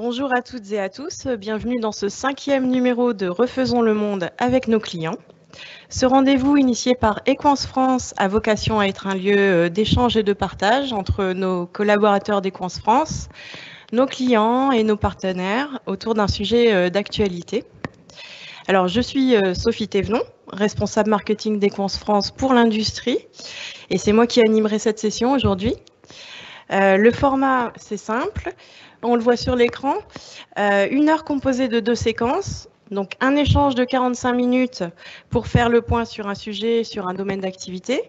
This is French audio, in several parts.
Bonjour à toutes et à tous, bienvenue dans ce 5e numéro de Refaisons le monde avec nos clients. Ce rendez-vous initié par Equance France a vocation à être un lieu d'échange et de partage entre nos collaborateurs d'Equance France, nos clients et nos partenaires autour d'un sujet d'actualité. Alors, je suis Sophie Thévenon, responsable marketing d'Equance France pour l'industrie, et c'est moi qui animerai cette session aujourd'hui. Le format, c'est simple, on le voit sur l'écran, 1 heure composée de 2 séquences, donc un échange de 45 minutes pour faire le point sur un sujet, sur un domaine d'activité,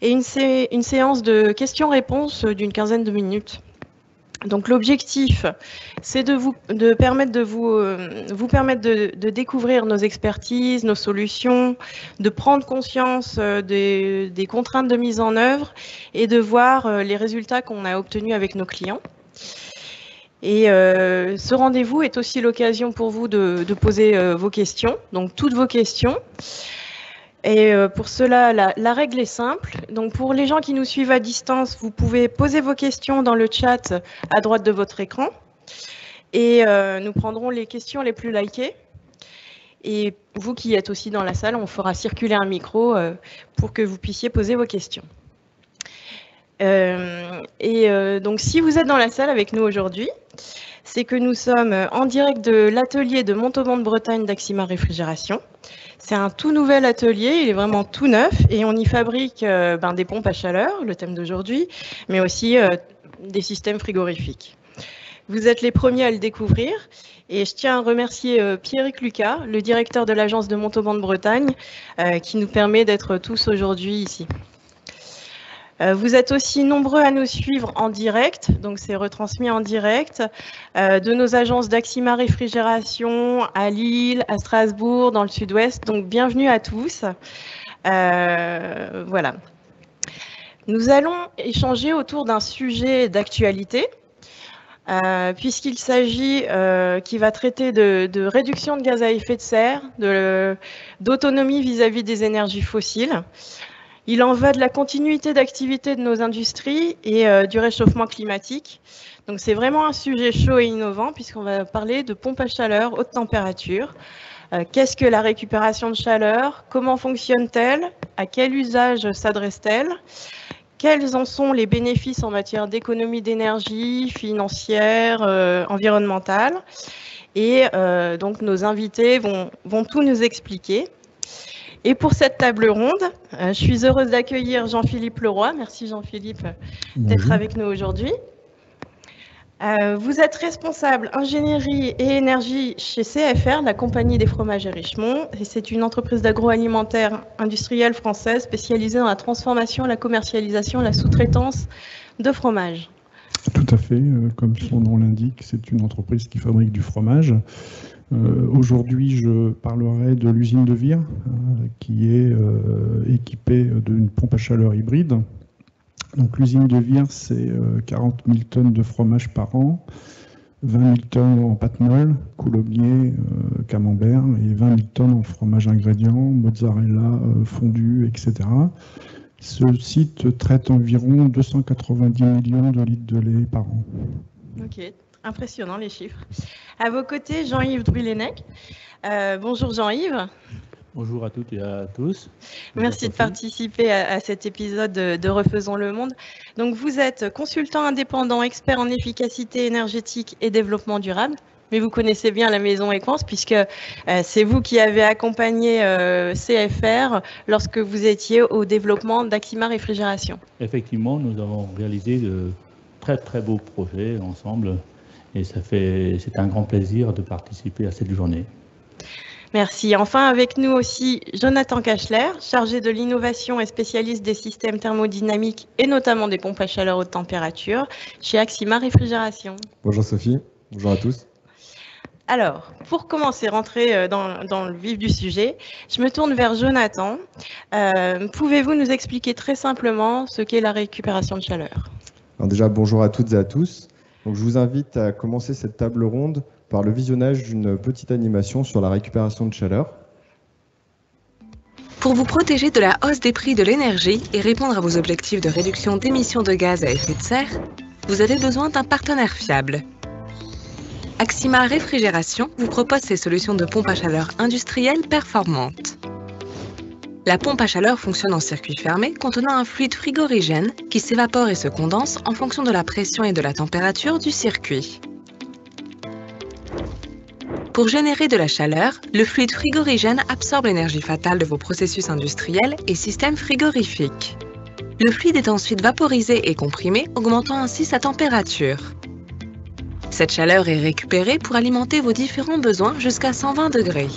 et une séance de questions-réponses d'une quinzaine de minutes. Donc l'objectif, c'est de permettre de vous permettre de découvrir nos expertises, nos solutions, de prendre conscience des contraintes de mise en œuvre et de voir les résultats qu'on a obtenus avec nos clients. Et ce rendez-vous est aussi l'occasion pour vous de poser vos questions, donc toutes vos questions. Et pour cela, la règle est simple. Donc pour les gens qui nous suivent à distance, vous pouvez poser vos questions dans le chat à droite de votre écran. Et nous prendrons les questions les plus likées. Et vous qui êtes aussi dans la salle, on fera circuler un micro pour que vous puissiez poser vos questions. Donc si vous êtes dans la salle avec nous aujourd'hui, c'est que nous sommes en direct de l'atelier de Montauban-de-Bretagne d'Axima Réfrigération. C'est un tout nouvel atelier, il est vraiment tout neuf et on y fabrique des pompes à chaleur, le thème d'aujourd'hui, mais aussi des systèmes frigorifiques. Vous êtes les premiers à le découvrir et je tiens à remercier Pierrick Lucas, le directeur de l'agence de Montauban-de-Bretagne, qui nous permet d'être tous aujourd'hui ici. Vous êtes aussi nombreux à nous suivre en direct, donc c'est retransmis en direct, de nos agences d'Axima Réfrigération à Lille, à Strasbourg, dans le sud-ouest. Donc bienvenue à tous. Voilà. Nous allons échanger autour d'un sujet d'actualité, puisqu'il s'agit, qui va traiter de réduction de gaz à effet de serre, d'autonomie vis-à-vis des énergies fossiles. Il en va de la continuité d'activité de nos industries et du réchauffement climatique. Donc c'est vraiment un sujet chaud et innovant puisqu'on va parler de pompes à chaleur haute température. Qu'est-ce que la récupération de chaleur? Comment fonctionne-t-elle? À quel usage s'adresse-t-elle? Quels en sont les bénéfices en matière d'économie d'énergie, financière, environnementale? Et donc nos invités vont tout nous expliquer. Et pour cette table ronde, je suis heureuse d'accueillir Jean-Philippe Leroy. Merci Jean-Philippe d'être avec nous aujourd'hui. Vous êtes responsable ingénierie et énergie chez CFR, la compagnie des fromages Richemont. Et c'est une entreprise d'agroalimentaire industrielle française spécialisée dans la transformation, la commercialisation, la sous-traitance de fromage. Tout à fait, comme son nom l'indique, c'est une entreprise qui fabrique du fromage. Aujourd'hui, je parlerai de l'usine de Vire, qui est équipée d'une pompe à chaleur hybride. Donc l'usine de Vire, c'est 40 000 tonnes de fromage par an, 20 000 tonnes en pâte molle, coulommiers, camembert, et 20 000 tonnes en fromage ingrédient, mozzarella, fondu, etc. Ce site traite environ 290 millions de litres de lait par an. Ok. Impressionnant les chiffres. À vos côtés, Jean-Yves Drulenec. Bonjour Jean-Yves. Bonjour à toutes et à tous. Merci de participer à cet épisode de Refaisons le monde. Donc vous êtes consultant indépendant, expert en efficacité énergétique et développement durable, mais vous connaissez bien la maison Equance puisque c'est vous qui avez accompagné CFR lorsque vous étiez au développement d'Axima Réfrigération. Effectivement, nous avons réalisé de très beaux projets ensemble. Et c'est un grand plaisir de participer à cette journée. Merci. Enfin, avec nous aussi, Jonathan Kachler, chargé de l'innovation et spécialiste des systèmes thermodynamiques et notamment des pompes à chaleur haute température chez Axima Réfrigération. Bonjour Sophie, bonjour à tous. Alors, pour commencer, rentrer dans le vif du sujet, je me tourne vers Jonathan. Pouvez-vous nous expliquer très simplement ce qu'est la récupération de chaleur? Alors déjà, bonjour à toutes et à tous. Donc, je vous invite à commencer cette table ronde par le visionnage d'une petite animation sur la récupération de chaleur. Pour vous protéger de la hausse des prix de l'énergie et répondre à vos objectifs de réduction d'émissions de gaz à effet de serre, vous avez besoin d'un partenaire fiable. Axima Réfrigération vous propose ses solutions de pompe à chaleur industrielle performantes. La pompe à chaleur fonctionne en circuit fermé contenant un fluide frigorigène qui s'évapore et se condense en fonction de la pression et de la température du circuit. Pour générer de la chaleur, le fluide frigorigène absorbe l'énergie fatale de vos processus industriels et systèmes frigorifiques. Le fluide est ensuite vaporisé et comprimé, augmentant ainsi sa température. Cette chaleur est récupérée pour alimenter vos différents besoins jusqu'à 120 degrés.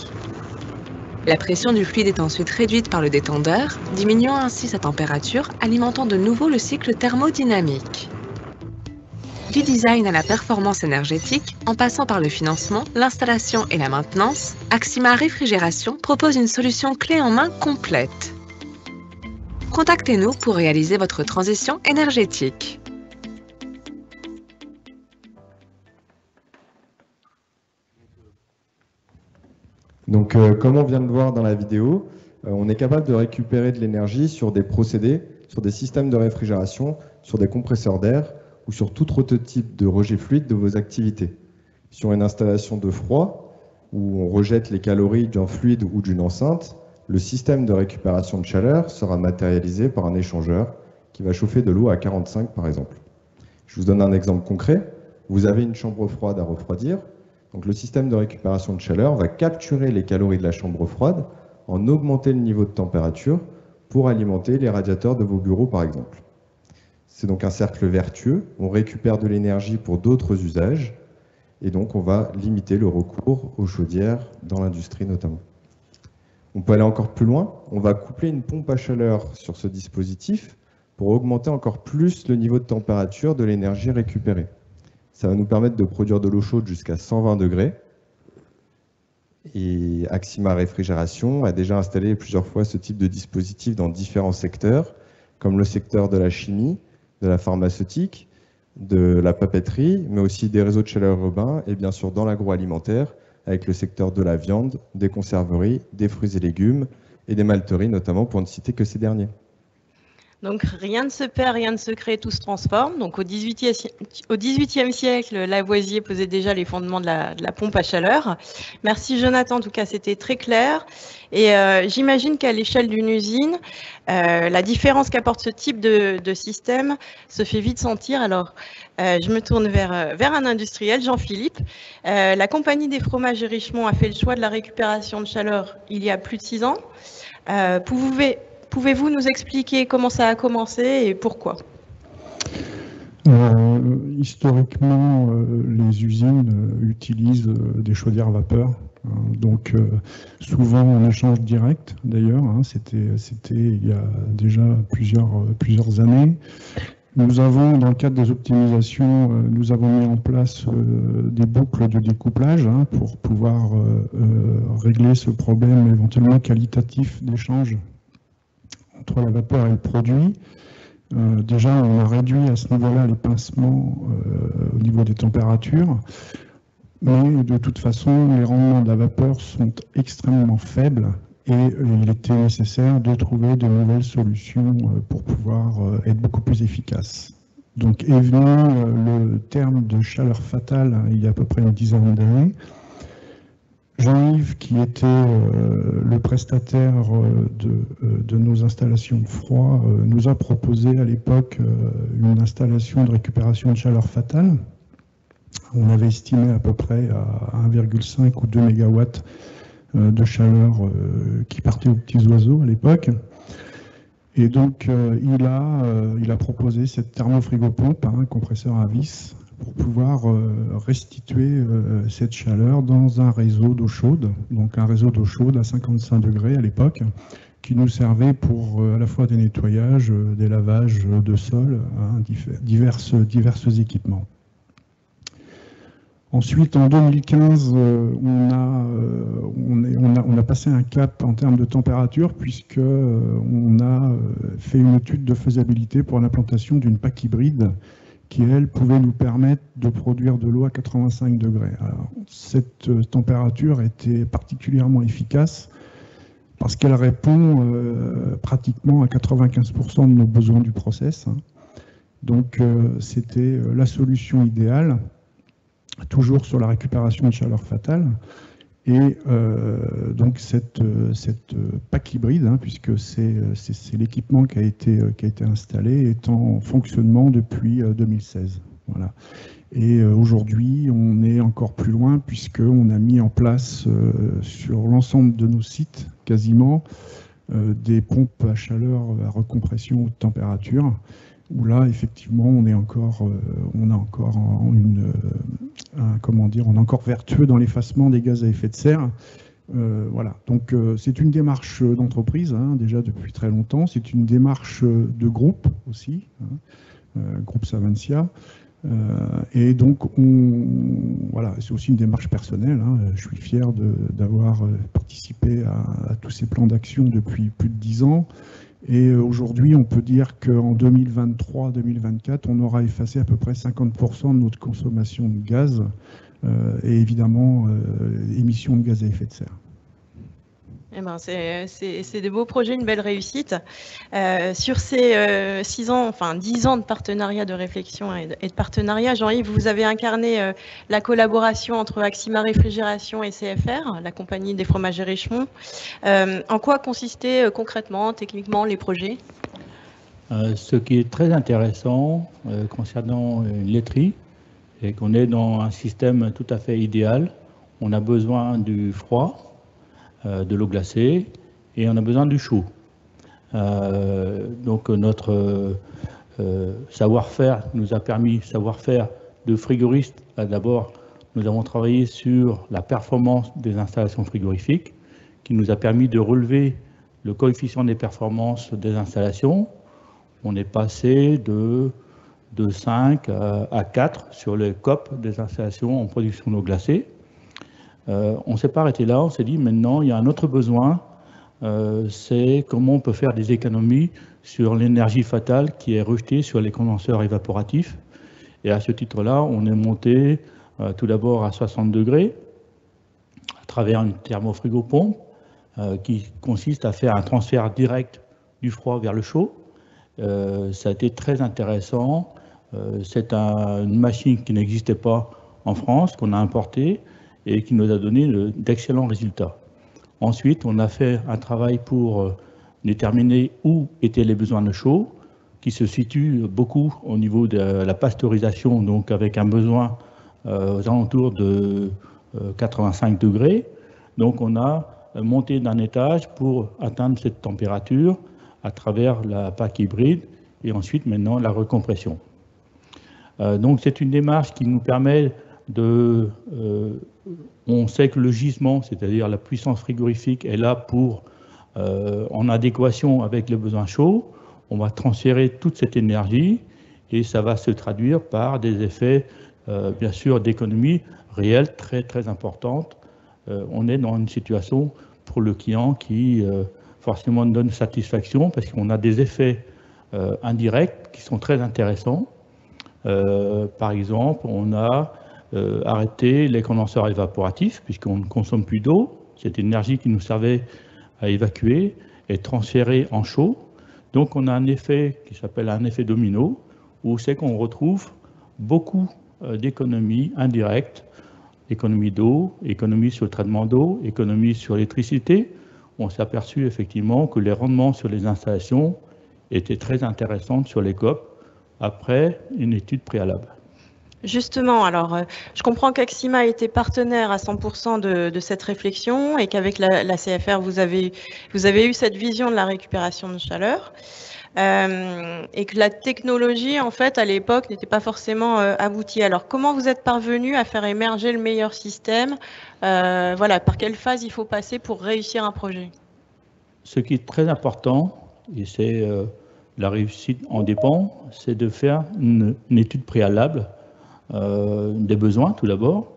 La pression du fluide est ensuite réduite par le détendeur, diminuant ainsi sa température, alimentant de nouveau le cycle thermodynamique. Du design à la performance énergétique, en passant par le financement, l'installation et la maintenance, Axima Réfrigération propose une solution clé en main complète. Contactez-nous pour réaliser votre transition énergétique. Donc, comme on vient de le voir dans la vidéo, on est capable de récupérer de l'énergie sur des procédés, sur des systèmes de réfrigération, sur des compresseurs d'air ou sur tout autre type de rejet fluide de vos activités. Sur une installation de froid, où on rejette les calories d'un fluide ou d'une enceinte, le système de récupération de chaleur sera matérialisé par un échangeur qui va chauffer de l'eau à 45 par exemple. Je vous donne un exemple concret. Vous avez une chambre froide à refroidir. Donc le système de récupération de chaleur va capturer les calories de la chambre froide, en augmenter le niveau de température pour alimenter les radiateurs de vos bureaux par exemple. C'est donc un cercle vertueux, on récupère de l'énergie pour d'autres usages et donc on va limiter le recours aux chaudières dans l'industrie notamment. On peut aller encore plus loin, on va coupler une pompe à chaleur sur ce dispositif pour augmenter encore plus le niveau de température de l'énergie récupérée. Ça va nous permettre de produire de l'eau chaude jusqu'à 120 degrés. Et Axima Réfrigération a déjà installé plusieurs fois ce type de dispositif dans différents secteurs, comme le secteur de la chimie, de la pharmaceutique, de la papeterie, mais aussi des réseaux de chaleur urbains et bien sûr dans l'agroalimentaire, avec le secteur de la viande, des conserveries, des fruits et légumes et des malteries notamment, pour ne citer que ces derniers. Donc rien ne se perd, rien ne se crée, tout se transforme. Donc au XVIIIe siècle, Lavoisier posait déjà les fondements de la pompe à chaleur. Merci Jonathan, en tout cas c'était très clair. Et j'imagine qu'à l'échelle d'une usine, la différence qu'apporte ce type de système se fait vite sentir. Alors je me tourne vers un industriel, Jean-Philippe. La compagnie des fromages et Richemont a fait le choix de la récupération de chaleur il y a plus de 6 ans. Pouvez-vous nous expliquer comment ça a commencé et pourquoi? Historiquement, les usines utilisent des chaudières à vapeur. Donc souvent en échange direct d'ailleurs, c'était il y a déjà plusieurs années. Nous avons, dans le cadre des optimisations, nous avons mis en place des boucles de découplage pour pouvoir régler ce problème éventuellement qualitatif d'échange entre la vapeur et le produit. Déjà, on a réduit à ce niveau-là les pincements au niveau des températures, mais de toute façon, les rendements de la vapeur sont extrêmement faibles et il était nécessaire de trouver de nouvelles solutions pour pouvoir être beaucoup plus efficace. Donc est venu le terme de chaleur fatale il y a à peu près une dizaine d'années. Jean-Yves, qui était le prestataire de nos installations de froid, nous a proposé à l'époque une installation de récupération de chaleur fatale. On avait estimé à peu près à 1,5 ou 2 MW de chaleur qui partait aux petits oiseaux à l'époque. Et donc il a proposé cette thermofrigopompe, un compresseur à vis, pour pouvoir restituer cette chaleur dans un réseau d'eau chaude, donc un réseau d'eau chaude à 55 degrés à l'époque, qui nous servait pour à la fois des nettoyages, des lavages de sol, divers équipements. Ensuite, en 2015, on a passé un cap en termes de température, puisqu'on a fait une étude de faisabilité pour l'implantation d'une PAC hybride qui, elle, pouvait nous permettre de produire de l'eau à 85 degrés. Alors, cette température était particulièrement efficace parce qu'elle répond pratiquement à 95% de nos besoins du process. Donc, c'était la solution idéale. toujours sur la récupération de chaleur fatale. Et donc cette PAC hybride, hein, puisque c'est l'équipement qui a été installé, est en fonctionnement depuis 2016. Voilà. Et aujourd'hui, on est encore plus loin, puisqu'on a mis en place sur l'ensemble de nos sites, quasiment, des pompes à chaleur à recompression haute température, où là, effectivement, on est encore vertueux dans l'effacement des gaz à effet de serre. Voilà. Donc, c'est une démarche d'entreprise, hein, déjà depuis très longtemps. C'est une démarche de groupe aussi, hein, groupe Savencia. Et donc, voilà, c'est aussi une démarche personnelle, hein. Je suis fier d'avoir participé à tous ces plans d'action depuis plus de 10 ans. Et aujourd'hui, on peut dire qu'en 2023-2024, on aura effacé à peu près 50% de notre consommation de gaz et évidemment, émissions de gaz à effet de serre. Eh ben, c'est des beaux projets, une belle réussite. Sur ces 10 ans de partenariat, de réflexion et de partenariat, Jean-Yves, vous avez incarné la collaboration entre Axima Réfrigération et CFR, la compagnie des fromages Richemont. En quoi consistaient concrètement, techniquement, les projets? Ce qui est très intéressant concernant une laiterie, c'est qu'on est dans un système tout à fait idéal. On a besoin du froid, de l'eau glacée, et on a besoin du chaud. Donc notre savoir-faire nous a permis, savoir-faire de frigoriste. D'abord, nous avons travaillé sur la performance des installations frigorifiques, qui nous a permis de relever le coefficient des performances des installations. On est passé de 5 à 4 sur le COP des installations en production d'eau glacée. On ne s'est pas arrêté là, on s'est dit maintenant il y a un autre besoin, c'est comment on peut faire des économies sur l'énergie fatale qui est rejetée sur les condenseurs évaporatifs. Et à ce titre-là, on est monté tout d'abord à 60 degrés à travers une thermofrigopompe qui consiste à faire un transfert direct du froid vers le chaud. Ça a été très intéressant. C'est une machine qui n'existait pas en France, qu'on a importée, et qui nous a donné d'excellents résultats. Ensuite, on a fait un travail pour déterminer où étaient les besoins de chaud, qui se situe beaucoup au niveau de la pasteurisation, donc avec un besoin aux alentours de 85 degrés. Donc on a monté d'un étage pour atteindre cette température à travers la PAC hybride et ensuite maintenant la recompression. Donc c'est une démarche qui nous permet de... on sait que le gisement, c'est-à-dire la puissance frigorifique, est là pour, en adéquation avec les besoins chauds. On va transférer toute cette énergie et ça va se traduire par des effets, bien sûr, d'économie réelle très, très importante. On est dans une situation pour le client qui forcément donne satisfaction parce qu'on a des effets indirects qui sont très intéressants. Par exemple, on a arrêté les condenseurs évaporatifs puisqu'on ne consomme plus d'eau. Cette énergie qui nous servait à évacuer est transférée en chaud. Donc on a un effet qui s'appelle un effet domino, où c'est qu'on retrouve beaucoup d'économies indirectes, économie d'eau, économie sur le traitement d'eau, économie sur l'électricité. On s'est aperçu effectivement que les rendements sur les installations étaient très intéressants sur les COP après une étude préalable. Justement, alors je comprends qu'Axima a été partenaire à 100% de cette réflexion et qu'avec la CFR, vous avez eu cette vision de la récupération de chaleur et que la technologie, en fait, à l'époque, n'était pas forcément aboutie. Alors, comment vous êtes parvenu à faire émerger le meilleur système? Voilà, par quelle phase il faut passer pour réussir un projet? Ce qui est très important, et c'est la réussite en dépend, c'est de faire une étude préalable des besoins tout d'abord,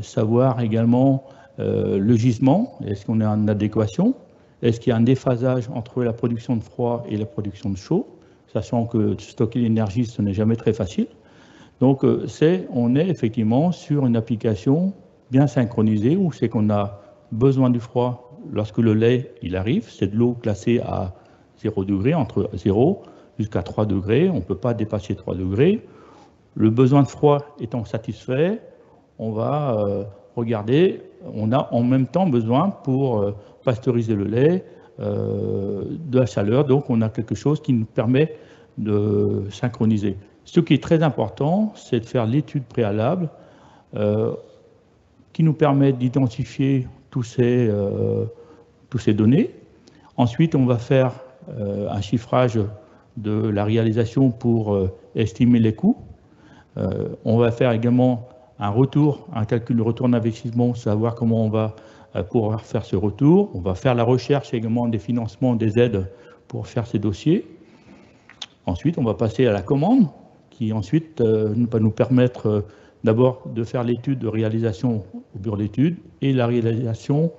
savoir également le gisement, est-ce qu'on est en adéquation, est-ce qu'il y a un déphasage entre la production de froid et la production de chaud, sachant que stocker l'énergie ce n'est jamais très facile. Donc on est effectivement sur une application bien synchronisée où c'est qu'on a besoin du froid lorsque le lait il arrive, c'est de l'eau glacée à 0 degré, entre 0 jusqu'à 3 degrés, on ne peut pas dépasser 3 degrés. Le besoin de froid étant satisfait, on va regarder, on a en même temps besoin pour pasteuriser le lait de la chaleur, donc on a quelque chose qui nous permet de synchroniser. Ce qui est très important, c'est de faire l'étude préalable qui nous permet d'identifier tous ces données. Ensuite, on va faire un chiffrage de la réalisation pour estimer les coûts. On va faire également un calcul de retour d'investissement, savoir comment on va pouvoir faire ce retour. On va faire la recherche également des financements, des aides pour faire ces dossiers. Ensuite, on va passer à la commande, qui ensuite va nous permettre d'abord de faire l'étude de réalisation au bureau d'études et la réalisation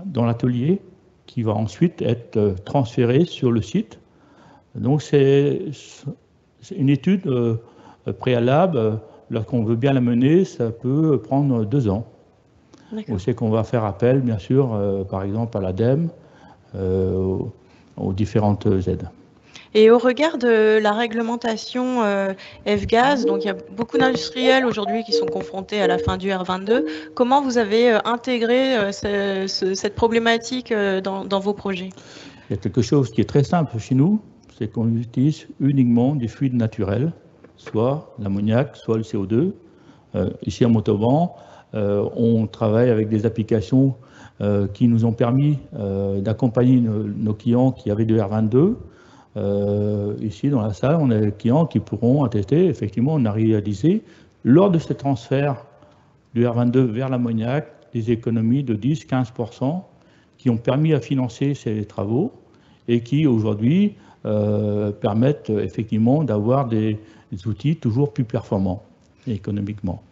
dans l'atelier, qui va ensuite être transférée sur le site. Donc c'est une étude préalable. Lorsqu'on veut bien la mener, ça peut prendre 2 ans. On sait qu'on va faire appel, bien sûr, par exemple à l'ADEME, aux différentes aides. Et au regard de la réglementation F-Gaz, donc il y a beaucoup d'industriels aujourd'hui qui sont confrontés à la fin du R22. Comment vous avez intégré cette problématique dans vos projets? Il y a quelque chose qui est très simple chez nous, c'est qu'on utilise uniquement des fluides naturels, soit l'ammoniac, soit le CO2. Ici à Montauban, on travaille avec des applications qui nous ont permis d'accompagner nos clients qui avaient du R22. Ici dans la salle, on a des clients qui pourront attester, effectivement, on a réalisé, lors de ce transfert du R22 vers l'ammoniac, des économies de 10-15% qui ont permis à financer ces travaux et qui aujourd'hui permettent effectivement d'avoir des outils toujours plus performants économiquement.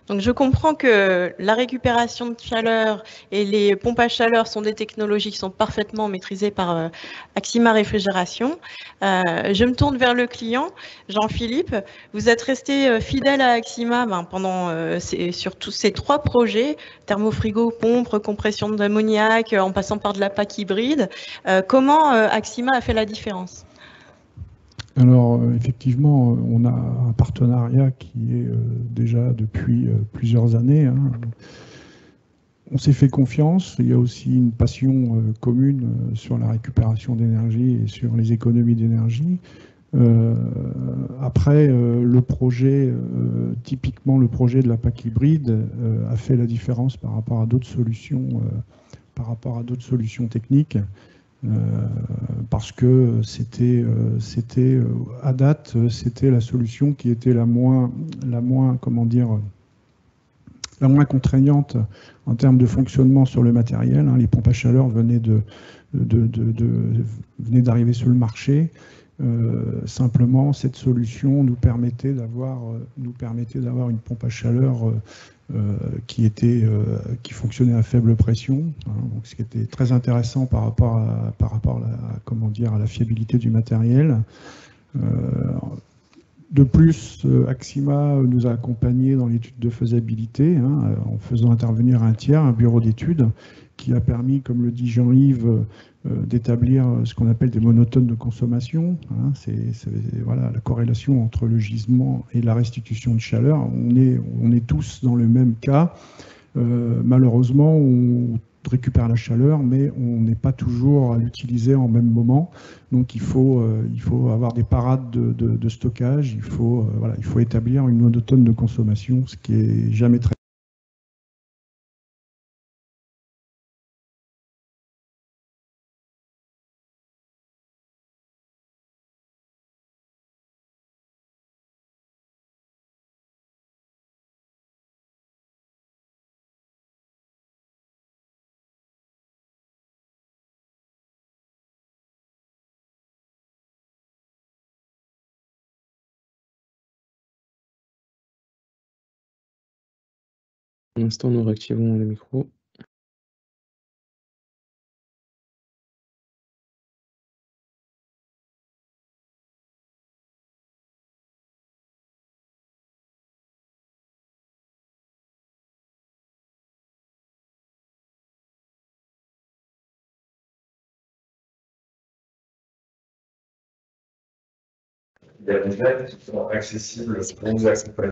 Donc je comprends que la récupération de chaleur et les pompes à chaleur sont des technologies qui sont parfaitement maîtrisées par Axima Réfrigération. Je me tourne vers le client, Jean-Philippe. Vous êtes resté fidèle à Axima pendant sur tous ces 3 projets, thermofrigo, pompe, recompression d'ammoniac, en passant par de la PAC hybride. Comment Axima a fait la différence ? Alors, effectivement, on a un partenariat qui est déjà depuis plusieurs années. Hein. On s'est fait confiance. Il y a aussi une passion commune sur la récupération d'énergie et sur les économies d'énergie. Après, le projet, typiquement le projet de la PAC hybride, a fait la différence par rapport à d'autres solutions, techniques. Parce que c'était à date, c'était la solution qui était la moins contraignante en termes de fonctionnement sur le matériel. Les pompes à chaleur venaient d'arriver sur le marché. Simplement, cette solution nous permettait d'avoir une pompe à chaleur qui fonctionnait à faible pression, donc ce qui était très intéressant par rapport à la fiabilité du matériel. De plus, Axima nous a accompagnés dans l'étude de faisabilité, en faisant intervenir un tiers, un bureau d'études, qui a permis, comme le dit Jean-Yves, d'établir ce qu'on appelle des monotones de consommation. C'est voilà, la corrélation entre le gisement et la restitution de chaleur. On est tous dans le même cas. Malheureusement, on récupère la chaleur, mais on n'est pas toujours à l'utiliser en même moment. Donc il faut avoir des parades de stockage. Il faut établir une monotone de consommation, ce qui est jamais très Pour l'instant, nous réactivons le micro. il y a des aides qui sont accessibles pour nous accompagner.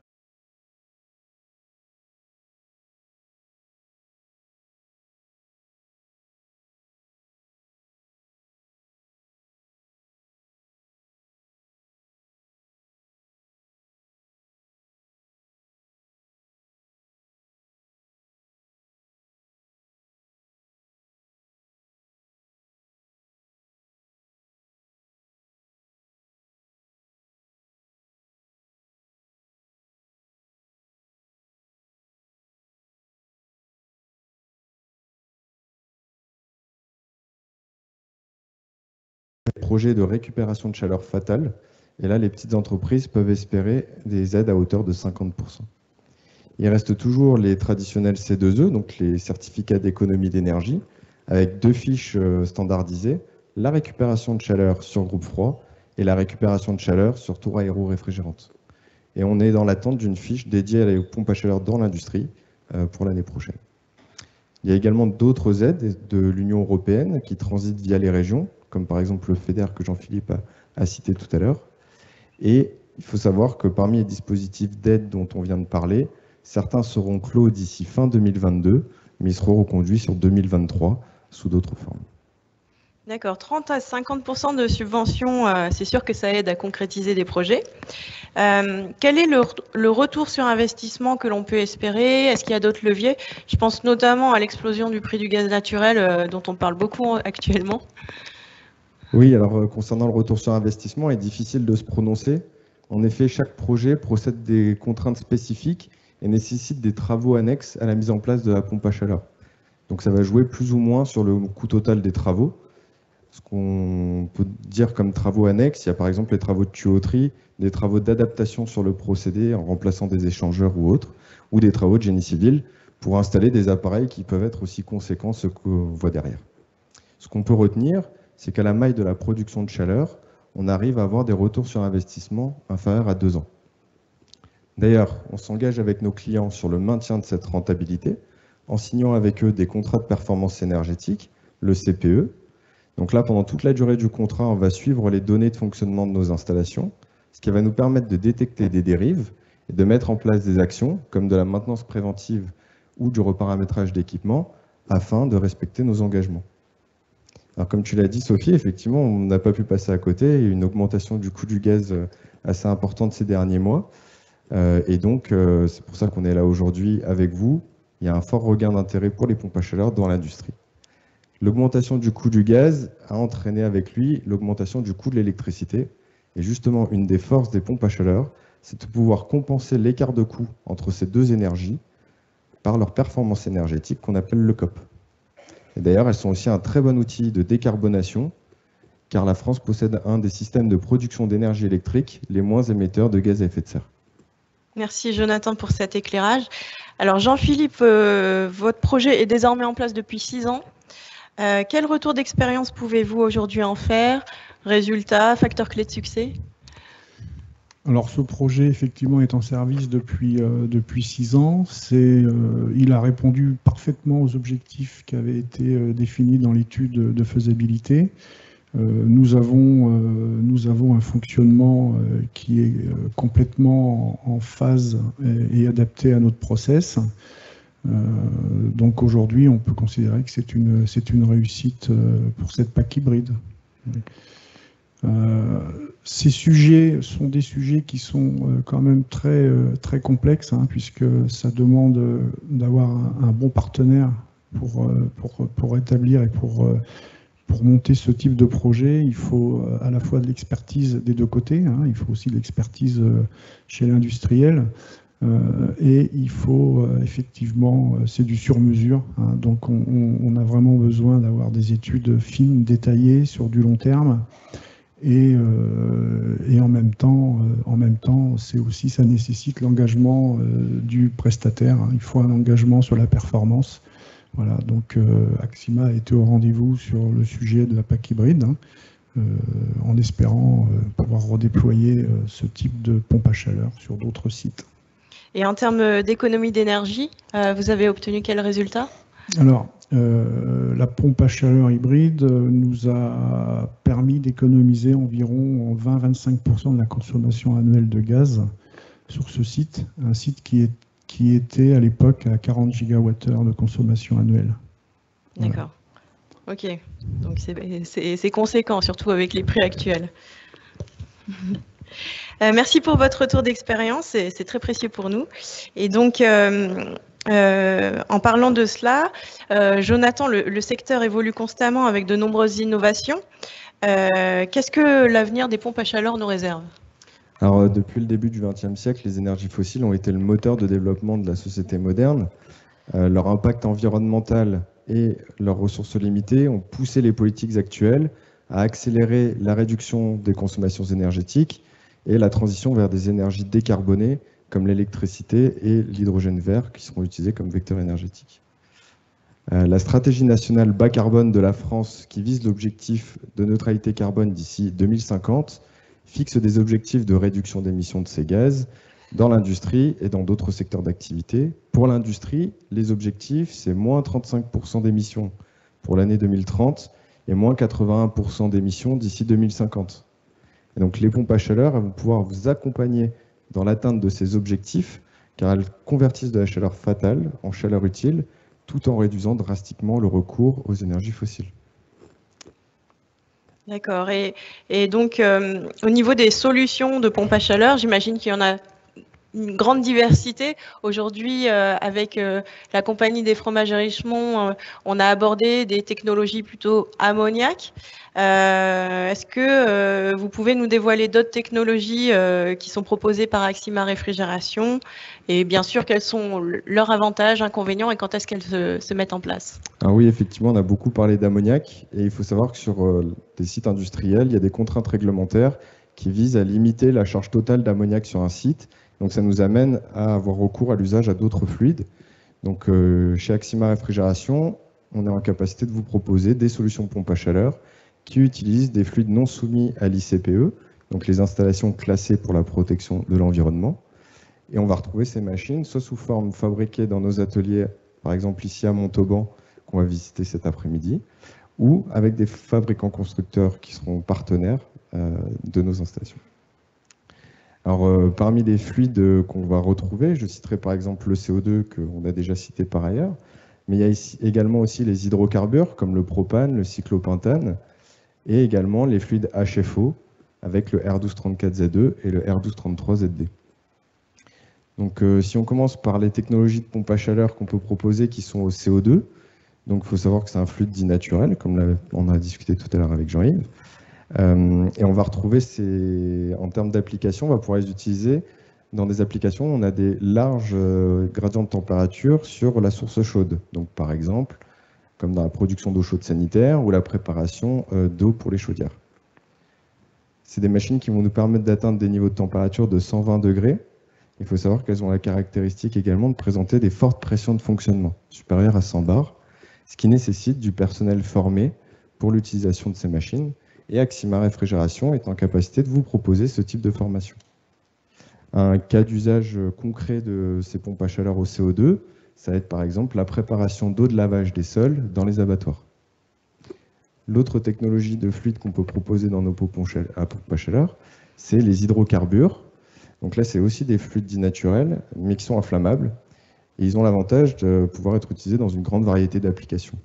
Projet de récupération de chaleur fatale. Et là, les petites entreprises peuvent espérer des aides à hauteur de 50%. Il reste toujours les traditionnels C2E, donc les certificats d'économie d'énergie, avec 2 fiches standardisées, la récupération de chaleur sur groupe froid et la récupération de chaleur sur tour aéro-réfrigérante. Et on est dans l'attente d'une fiche dédiée aux pompes à chaleur dans l'industrie pour l'année prochaine. Il y a également d'autres aides de l'Union européenne qui transitent via les régions, comme par exemple le FEDER que Jean-Philippe a cité tout à l'heure. Et il faut savoir que parmi les dispositifs d'aide dont on vient de parler, certains seront clos d'ici fin 2022, mais ils seront reconduits sur 2023 sous d'autres formes. D'accord, 30 à 50% de subventions, c'est sûr que ça aide à concrétiser des projets. Quel est le retour sur investissement que l'on peut espérer? Est-ce qu'il y a d'autres leviers? Je pense notamment à l'explosion du prix du gaz naturel dont on parle beaucoup actuellement. Oui, alors concernant le retour sur investissement, il est difficile de se prononcer. En effet, chaque projet procède des contraintes spécifiques et nécessite des travaux annexes à la mise en place de la pompe à chaleur. Donc ça va jouer plus ou moins sur le coût total des travaux. Ce qu'on peut dire comme travaux annexes, il y a par exemple les travaux de tuyauterie, des travaux d'adaptation sur le procédé en remplaçant des échangeurs ou autres, ou des travaux de génie civil pour installer des appareils qui peuvent être aussi conséquents ce qu'on voit derrière. Ce qu'on peut retenir, c'est qu'à la maille de la production de chaleur, on arrive à avoir des retours sur investissement inférieurs à 2 ans. D'ailleurs, on s'engage avec nos clients sur le maintien de cette rentabilité en signant avec eux des contrats de performance énergétique, le CPE. Donc là, pendant toute la durée du contrat, on va suivre les données de fonctionnement de nos installations, ce qui va nous permettre de détecter des dérives et de mettre en place des actions comme de la maintenance préventive ou du reparamétrage d'équipements afin de respecter nos engagements. Alors, comme tu l'as dit, Sophie, effectivement, on n'a pas pu passer à côté. Il y a eu une augmentation du coût du gaz assez importante ces derniers mois. Et donc, c'est pour ça qu'on est là aujourd'hui avec vous. Il y a un fort regain d'intérêt pour les pompes à chaleur dans l'industrie. L'augmentation du coût du gaz a entraîné avec lui l'augmentation du coût de l'électricité. Et justement, une des forces des pompes à chaleur, c'est de pouvoir compenser l'écart de coût entre ces deux énergies par leur performance énergétique qu'on appelle le COP. Et d'ailleurs, elles sont aussi un très bon outil de décarbonation, car la France possède un des systèmes de production d'énergie électrique les moins émetteurs de gaz à effet de serre. Merci Jonathan pour cet éclairage. Alors Jean-Philippe, votre projet est désormais en place depuis 6 ans. Quel retour d'expérience pouvez-vous aujourd'hui en faire? Résultats, facteurs clés de succès? Alors ce projet effectivement est en service depuis 6 ans. Il a répondu parfaitement aux objectifs qui avaient été définis dans l'étude de faisabilité. Nous avons un fonctionnement qui est complètement en phase et adapté à notre process. Donc aujourd'hui, on peut considérer que c'est une réussite pour cette PAC hybride. Ces sujets sont des sujets qui sont quand même très complexes, hein, puisque ça demande d'avoir un bon partenaire pour établir et pour monter ce type de projet. Il faut à la fois de l'expertise des deux côtés, hein, il faut aussi de l'expertise chez l'industriel, et il faut effectivement, c'est du sur-mesure, hein, donc on a vraiment besoin d'avoir des études fines, détaillées, sur du long terme. Et en même temps, c'est aussi, ça nécessite l'engagement du prestataire, hein. Il faut un engagement sur la performance. Voilà, donc Axima a été au rendez-vous sur le sujet de la PAC hybride, hein, en espérant pouvoir redéployer ce type de pompe à chaleur sur d'autres sites. Et en termes d'économie d'énergie, vous avez obtenu quel résultat? Alors, La pompe à chaleur hybride nous a permis d'économiser environ 20-25% de la consommation annuelle de gaz sur ce site, un site qui était à l'époque à 40 gigawattheures de consommation annuelle. D'accord. Ok. Donc c'est conséquent, surtout avec les prix actuels. Merci pour votre retour d'expérience, c'est très précieux pour nous. Et donc, en parlant de cela, Jonathan, le secteur évolue constamment avec de nombreuses innovations. Qu'est-ce que l'avenir des pompes à chaleur nous réserve? Alors, depuis le début du XXe siècle, les énergies fossiles ont été le moteur de développement de la société moderne. Leur impact environnemental et leurs ressources limitées ont poussé les politiques actuelles à accélérer la réduction des consommations énergétiques et la transition vers des énergies décarbonées comme l'électricité et l'hydrogène vert qui seront utilisés comme vecteurs énergétiques. La stratégie nationale bas carbone de la France qui vise l'objectif de neutralité carbone d'ici 2050 fixe des objectifs de réduction d'émissions de ces gaz dans l'industrie et dans d'autres secteurs d'activité. Pour l'industrie, les objectifs, c'est moins 35% d'émissions pour l'année 2030 et moins 81% d'émissions d'ici 2050. Et donc les pompes à chaleur elles vont pouvoir vous accompagner dans l'atteinte de ces objectifs car elles convertissent de la chaleur fatale en chaleur utile tout en réduisant drastiquement le recours aux énergies fossiles. D'accord. Et donc, au niveau des solutions de pompes à chaleur, j'imagine qu'il y en a une grande diversité. Aujourd'hui, avec la compagnie des fromages Richemont, on a abordé des technologies plutôt ammoniaque. Est-ce que vous pouvez nous dévoiler d'autres technologies qui sont proposées par Axima Réfrigération? Et bien sûr, quels sont leurs avantages, inconvénients et quand est-ce qu'elles se mettent en place? Alors oui, effectivement, on a beaucoup parlé d'ammoniac et il faut savoir que sur des sites industriels, il y a des contraintes réglementaires qui visent à limiter la charge totale d'ammoniac sur un site. Donc ça nous amène à avoir recours à l'usage à d'autres fluides. Donc chez Axima Réfrigération, on est en capacité de vous proposer des solutions pompe à chaleur qui utilisent des fluides non soumis à l'ICPE, donc les installations classées pour la protection de l'environnement. Et on va retrouver ces machines soit sous forme fabriquée dans nos ateliers, par exemple ici à Montauban, qu'on va visiter cet après-midi, ou avec des fabricants constructeurs qui seront partenaires de nos installations. Alors, parmi les fluides qu'on va retrouver, je citerai par exemple le CO2 qu'on a déjà cité par ailleurs, mais il y a ici également aussi les hydrocarbures comme le propane, le cyclopentane, et également les fluides HFO avec le R1234Z2 et le R1233ZD. Donc, si on commence par les technologies de pompe à chaleur qu'on peut proposer qui sont au CO2, donc il faut savoir que c'est un fluide dit naturel, comme on a discuté tout à l'heure avec Jean-Yves. Et on va retrouver en termes d'application, on va pouvoir les utiliser dans des applications où on a des larges gradients de température sur la source chaude. Donc par exemple, comme dans la production d'eau chaude sanitaire ou la préparation d'eau pour les chaudières. C'est des machines qui vont nous permettre d'atteindre des niveaux de température de 120 degrés. Il faut savoir qu'elles ont la caractéristique également de présenter des fortes pressions de fonctionnement, supérieures à 100 bars, ce qui nécessite du personnel formé pour l'utilisation de ces machines. Et Axima Réfrigération est en capacité de vous proposer ce type de formation. Un cas d'usage concret de ces pompes à chaleur au CO2, ça va être par exemple la préparation d'eau de lavage des sols dans les abattoirs. L'autre technologie de fluide qu'on peut proposer dans nos pompes à chaleur, c'est les hydrocarbures. Donc là, c'est aussi des fluides dits naturels, mais qui sont inflammables. Et ils ont l'avantage de pouvoir être utilisés dans une grande variété d'applications.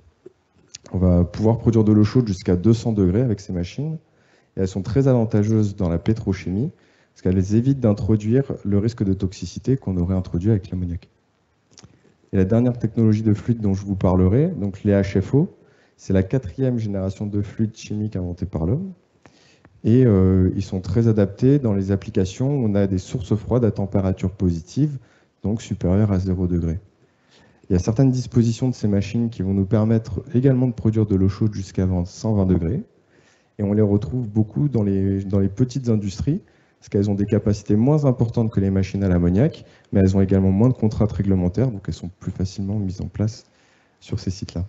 On va pouvoir produire de l'eau chaude jusqu'à 200 degrés avec ces machines. Et elles sont très avantageuses dans la pétrochimie, parce qu'elles évitent d'introduire le risque de toxicité qu'on aurait introduit avec l'ammoniac. Et la dernière technologie de fluide dont je vous parlerai, donc les HFO, c'est la 4e génération de fluides chimiques inventés par l'homme. Et ils sont très adaptés dans les applications où on a des sources froides à température positive, donc supérieure à 0 degré. Il y a certaines dispositions de ces machines qui vont nous permettre également de produire de l'eau chaude jusqu'à 120 degrés. Et on les retrouve beaucoup dans les petites industries, parce qu'elles ont des capacités moins importantes que les machines à l'ammoniac, mais elles ont également moins de contraintes réglementaires, donc elles sont plus facilement mises en place sur ces sites-là.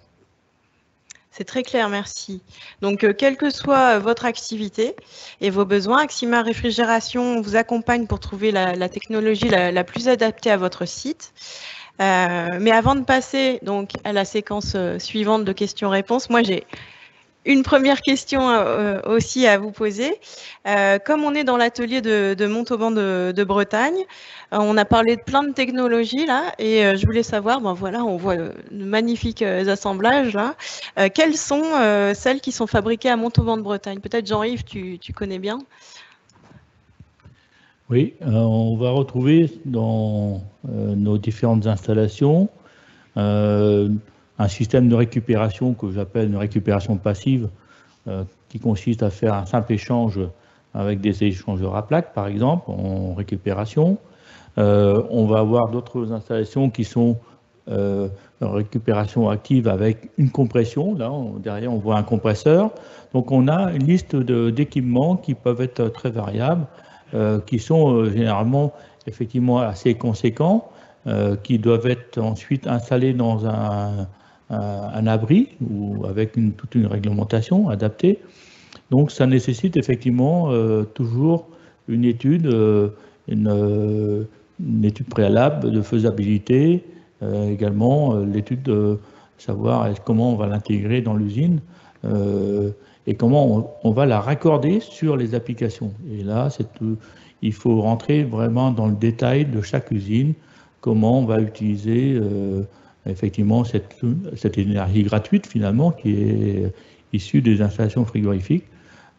C'est très clair, merci. Donc, quelle que soit votre activité et vos besoins, Axima Réfrigération vous accompagne pour trouver la technologie la plus adaptée à votre site. Mais avant de passer donc à la séquence suivante de questions-réponses, moi j'ai une première question aussi à vous poser. Comme on est dans l'atelier de Montauban de Bretagne, on a parlé de plein de technologies là, et je voulais savoir, ben voilà, on voit de magnifiques assemblages là. Quelles sont celles qui sont fabriquées à Montauban de Bretagne? Peut-être Jean-Yves, tu connais bien? Oui, on va retrouver dans nos différentes installations un système de récupération que j'appelle une récupération passive, qui consiste à faire un simple échange avec des échangeurs à plaques, par exemple, en récupération. On va avoir d'autres installations qui sont en récupération active avec une compression. Là, derrière, on voit un compresseur. Donc, on a une liste d'équipements qui peuvent être très variables, qui sont généralement effectivement assez conséquents, qui doivent être ensuite installés dans un abri ou avec toute une réglementation adaptée. Donc ça nécessite effectivement toujours une étude préalable de faisabilité, également l'étude de savoir comment on va l'intégrer dans l'usine et comment on va la raccorder sur les applications. Et là, il faut rentrer vraiment dans le détail de chaque usine, comment on va utiliser effectivement cette énergie gratuite finalement qui est issue des installations frigorifiques,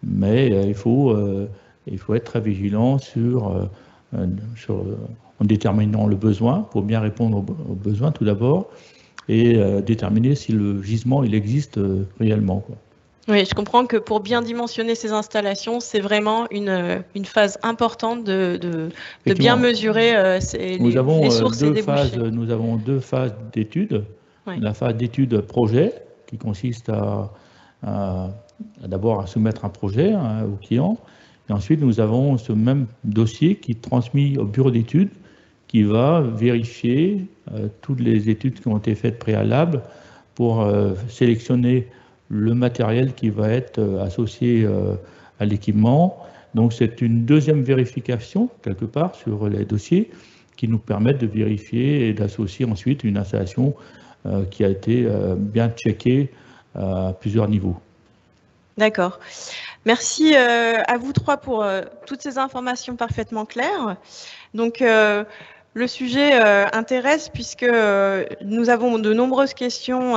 mais il faut être très vigilant en déterminant le besoin pour bien répondre aux besoins tout d'abord et déterminer si le gisement il existe réellement, quoi. Oui, je comprends que pour bien dimensionner ces installations, c'est vraiment une phase importante de bien mesurer les sources et débouchés. Nous avons deux phases d'études. Oui. La phase d'étude projet, qui consiste d'abord à soumettre un projet au client. Et ensuite, nous avons ce même dossier qui est transmis au bureau d'études, qui va vérifier toutes les études qui ont été faites préalables pour sélectionner le matériel qui va être associé à l'équipement. Donc c'est une deuxième vérification, quelque part, sur les dossiers qui nous permettent de vérifier et d'associer ensuite une installation qui a été bien checkée à plusieurs niveaux. D'accord. Merci à vous trois pour toutes ces informations parfaitement claires. Donc, le sujet intéresse puisque nous avons de nombreuses questions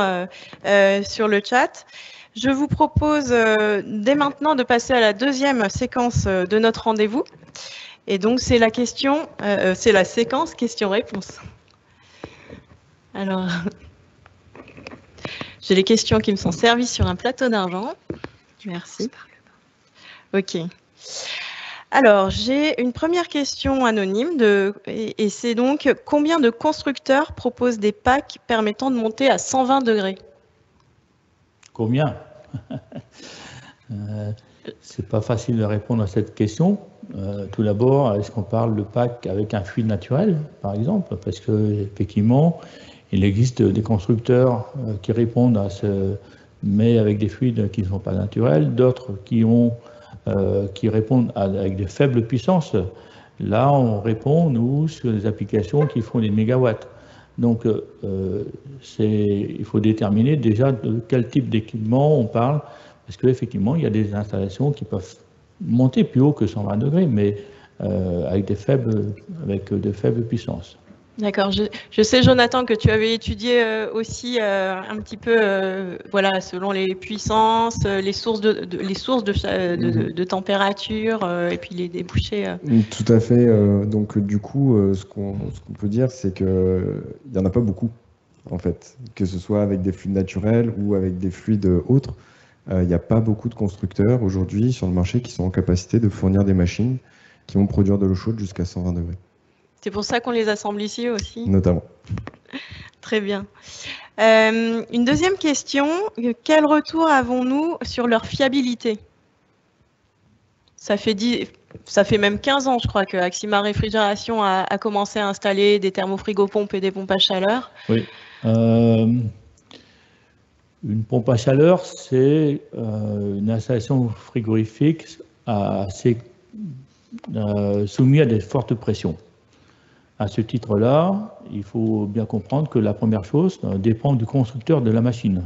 sur le chat. Je vous propose dès maintenant de passer à la deuxième séquence de notre rendez-vous. Et donc, c'est la séquence questions-réponses. Alors, j'ai les questions qui me sont servies sur un plateau d'argent. Merci. OK. Alors, j'ai une première question anonyme et c'est donc combien de constructeurs proposent des packs permettant de monter à 120 degrés? Combien? C'est pas facile de répondre à cette question. Tout d'abord, est-ce qu'on parle de pack avec un fluide naturel, par exemple? Parce qu'effectivement, il existe des constructeurs qui répondent à mais avec des fluides qui ne sont pas naturels, d'autres qui répondent avec de faibles puissances. Là, on répond, nous, sur des applications qui font des mégawatts. Donc, il faut déterminer déjà de quel type d'équipement on parle, parce qu'effectivement, il y a des installations qui peuvent monter plus haut que 120 degrés, mais avec de faibles puissances. D'accord. Je sais, Jonathan, que tu avais étudié aussi un petit peu, voilà, selon les puissances, les sources de température et puis les débouchés. Tout à fait. Donc, du coup, ce qu'on peut dire, c'est qu'il n'y en a pas beaucoup, en fait. Que ce soit avec des fluides naturels ou avec des fluides autres, il n'y a pas beaucoup de constructeurs aujourd'hui sur le marché qui sont en capacité de fournir des machines qui vont produire de l'eau chaude jusqu'à 120 degrés. C'est pour ça qu'on les assemble ici aussi. Notamment. Très bien. Une deuxième question, quel retour avons-nous sur leur fiabilité? Ça fait même 15 ans, je crois, que Axima Réfrigération a commencé à installer des thermofrigopompes et des pompes à chaleur. Oui. Une pompe à chaleur, c'est une installation frigorifique soumise à des fortes pressions. À ce titre-là, il faut bien comprendre que la première chose dépend du constructeur de la machine.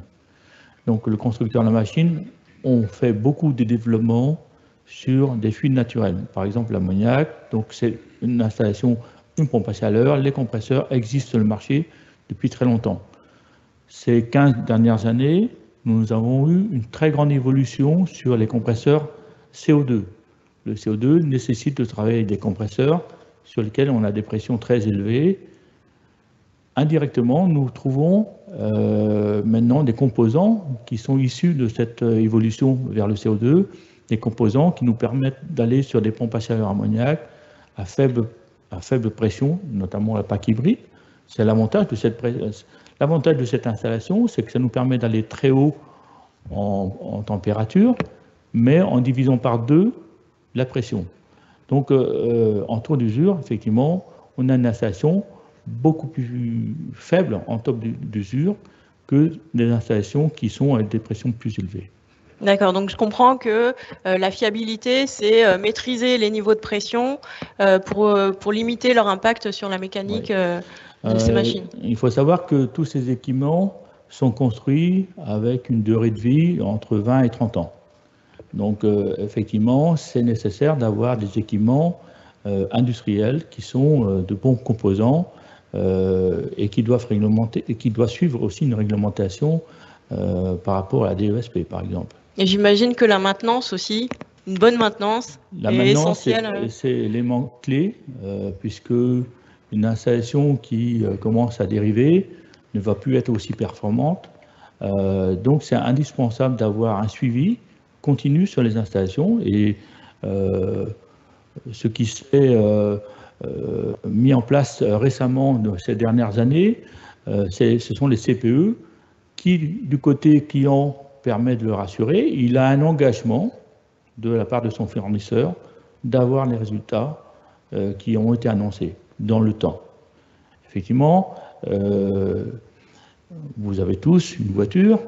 Donc le constructeur de la machine, on fait beaucoup de développements sur des fluides naturels. Par exemple, l'ammoniac, donc c'est une installation, une pompe à chaleur. Les compresseurs existent sur le marché depuis très longtemps. Ces 15 dernières années, nous avons eu une très grande évolution sur les compresseurs CO2. Le CO2 nécessite de travailler avec des compresseurs sur lesquels on a des pressions très élevées. Indirectement, nous trouvons maintenant des composants qui sont issus de cette évolution vers le CO2, des composants qui nous permettent d'aller sur des pompes à chaleur ammoniac à faible pression, notamment la PAC hybride. C'est l'avantage de cette installation, c'est que ça nous permet d'aller très haut en température, mais en divisant par 2 la pression. Donc, en tour d'usure, effectivement, on a une installation beaucoup plus faible en top d'usure que des installations qui sont avec des pressions plus élevées. D'accord, donc je comprends que la fiabilité, c'est maîtriser les niveaux de pression pour limiter leur impact sur la mécanique de ces machines. Il faut savoir que tous ces équipements sont construits avec une durée de vie entre 20 et 30 ans. Donc, effectivement, c'est nécessaire d'avoir des équipements industriels qui sont de bons composants et qui doivent réglementer et qui doivent suivre aussi une réglementation par rapport à la DESP, par exemple. Et j'imagine que la maintenance aussi, une bonne maintenance, est essentielle. C'est l'élément clé, puisque une installation qui commence à dériver ne va plus être aussi performante. Donc, c'est indispensable d'avoir un suivi continu sur les installations et ce qui s'est mis en place récemment ces dernières années, ce sont les CPE qui, du côté client, permet de le rassurer. Il a un engagement de la part de son fournisseur d'avoir les résultats qui ont été annoncés dans le temps. Effectivement, vous avez tous une voiture.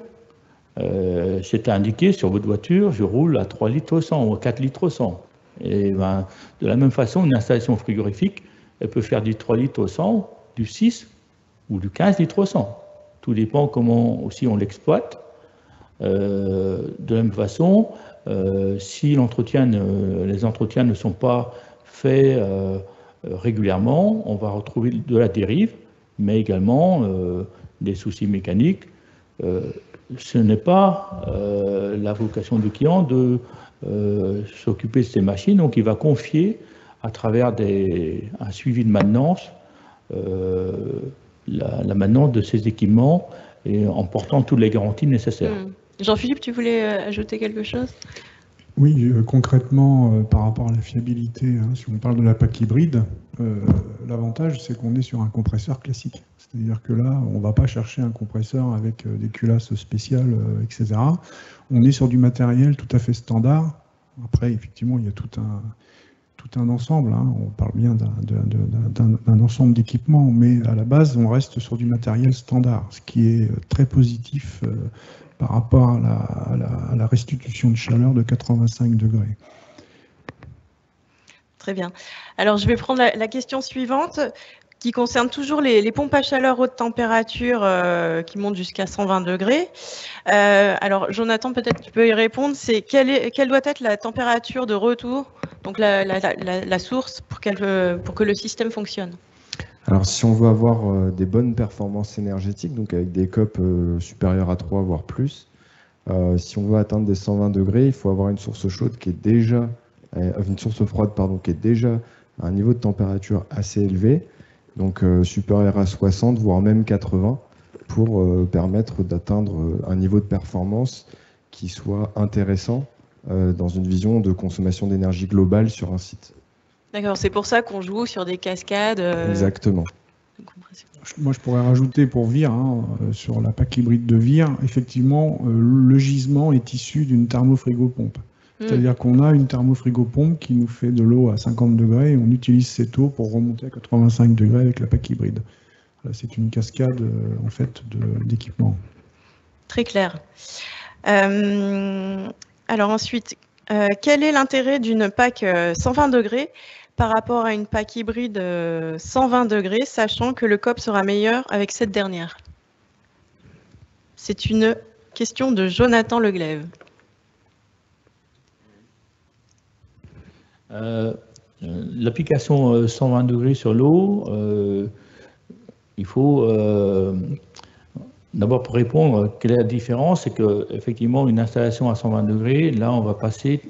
C'est indiqué sur votre voiture, je roule à 3 litres au 100 ou à 4 litres au 100. Et ben, de la même façon, une installation frigorifique, elle peut faire du 3 litres au 100, du 6 ou du 15 litres au 100. Tout dépend comment aussi on l'exploite. De la même façon, si les entretiens ne sont pas faits régulièrement, on va retrouver de la dérive, mais également des soucis mécaniques. Ce n'est pas la vocation du client de s'occuper de ces machines, donc il va confier à travers un suivi de maintenance la maintenance de ces équipements et en portant toutes les garanties nécessaires. Jean-Philippe, tu voulais ajouter quelque chose? Oui, concrètement, par rapport à la fiabilité, si on parle de la PAC hybride, l'avantage, c'est qu'on est sur un compresseur classique. C'est-à-dire que là, on ne va pas chercher un compresseur avec des culasses spéciales, etc. On est sur du matériel tout à fait standard. Après, effectivement, il y a tout un ensemble. On parle bien d'un ensemble d'équipements, mais à la base, on reste sur du matériel standard, ce qui est très positif par rapport à la restitution de chaleur de 85 degrés. Très bien. Alors, je vais prendre la question suivante qui concerne toujours les pompes à chaleur haute température qui montent jusqu'à 120 degrés. Alors, Jonathan, peut-être tu peux y répondre. C'est quelle doit être la température de retour, donc la source, pour que le système fonctionne? Alors, si on veut avoir des bonnes performances énergétiques, donc avec des COP supérieurs à 3, voire plus, si on veut atteindre des 120 degrés, il faut avoir une source chaude qui est déjà, une source froide, pardon, qui est déjà à un niveau de température assez élevé, donc supérieur à 60, voire même 80, pour permettre d'atteindre un niveau de performance qui soit intéressant dans une vision de consommation d'énergie globale sur un site. D'accord, c'est pour ça qu'on joue sur des cascades. Exactement. Moi, je pourrais rajouter pour Vire, sur la PAC hybride de Vire, effectivement, le gisement est issu d'une thermofrigopompe. C'est-à-dire qu'on a une thermofrigopompe qui nous fait de l'eau à 50 degrés et on utilise cette eau pour remonter à 85 degrés avec la PAC hybride. C'est une cascade, en fait, d'équipements. Très clair. Alors ensuite, quel est l'intérêt d'une PAC 120 degrés par rapport à une PAC hybride 120 degrés, sachant que le COP sera meilleur avec cette dernière? C'est une question de Jonathan Leglève. L'application 120 degrés sur l'eau, il faut d'abord pour répondre, quelle est la différence? C'est qu'effectivement, une installation à 120 degrés, là, on va passer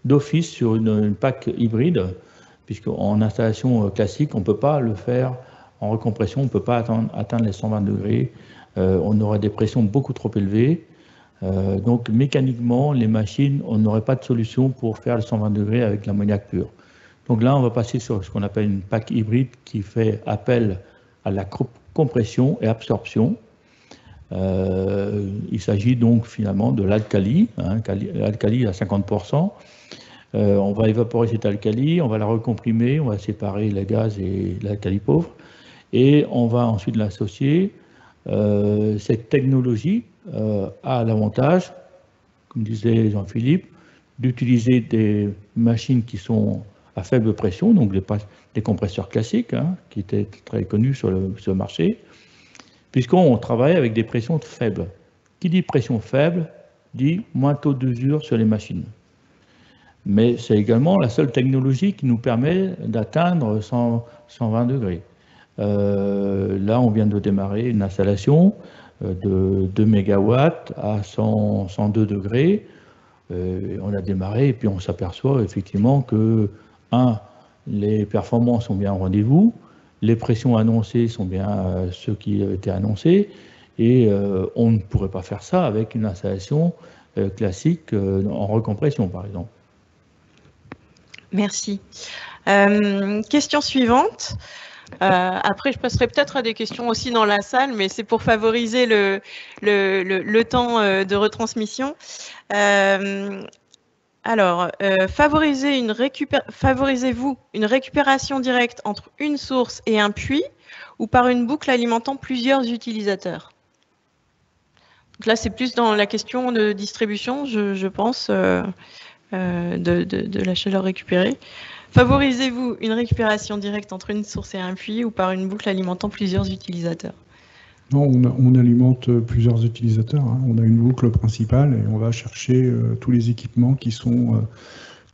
d'office sur une PAC hybride, puisqu'en installation classique, on ne peut pas le faire en recompression, on ne peut pas atteindre les 120 degrés, on aura des pressions beaucoup trop élevées. Donc mécaniquement, les machines, on n'aurait pas de solution pour faire le 120 degrés avec l'ammoniac pur. Donc là, on va passer sur ce qu'on appelle une PAC hybride qui fait appel à la compression et absorption. Il s'agit donc finalement de l'alcali, l'alcali à 50%. On va évaporer cette alcali, on va la recomprimer, on va séparer le gaz et l'alcali pauvre, et on va ensuite l'associer. Cette technologie a l'avantage, comme disait Jean-Philippe, d'utiliser des machines qui sont à faible pression, donc des compresseurs classiques, qui étaient très connus sur le marché, puisqu'on travaille avec des pressions faibles. Qui dit pression faible, dit moins taux d'usure sur les machines. Mais c'est également la seule technologie qui nous permet d'atteindre 120 degrés. Là, on vient de démarrer une installation de 2 MW à 102 degrés. On a démarré et puis on s'aperçoit effectivement que, les performances sont bien au rendez-vous, les pressions annoncées sont bien ceux qui avaient été annoncés, et on ne pourrait pas faire ça avec une installation classique en recompression, par exemple. Merci. Question suivante. Après, je passerai peut-être à des questions aussi dans la salle, mais c'est pour favoriser le temps de retransmission. Favorisez-vous une récupération directe entre une source et un puits, ou par une boucle alimentant plusieurs utilisateurs? Donc là, c'est plus dans la question de distribution, je pense, de la chaleur récupérée. Favorisez-vous une récupération directe entre une source et un puits, ou par une boucle alimentant plusieurs utilisateurs? Non, on alimente plusieurs utilisateurs. On a une boucle principale et on va chercher tous les équipements qui sont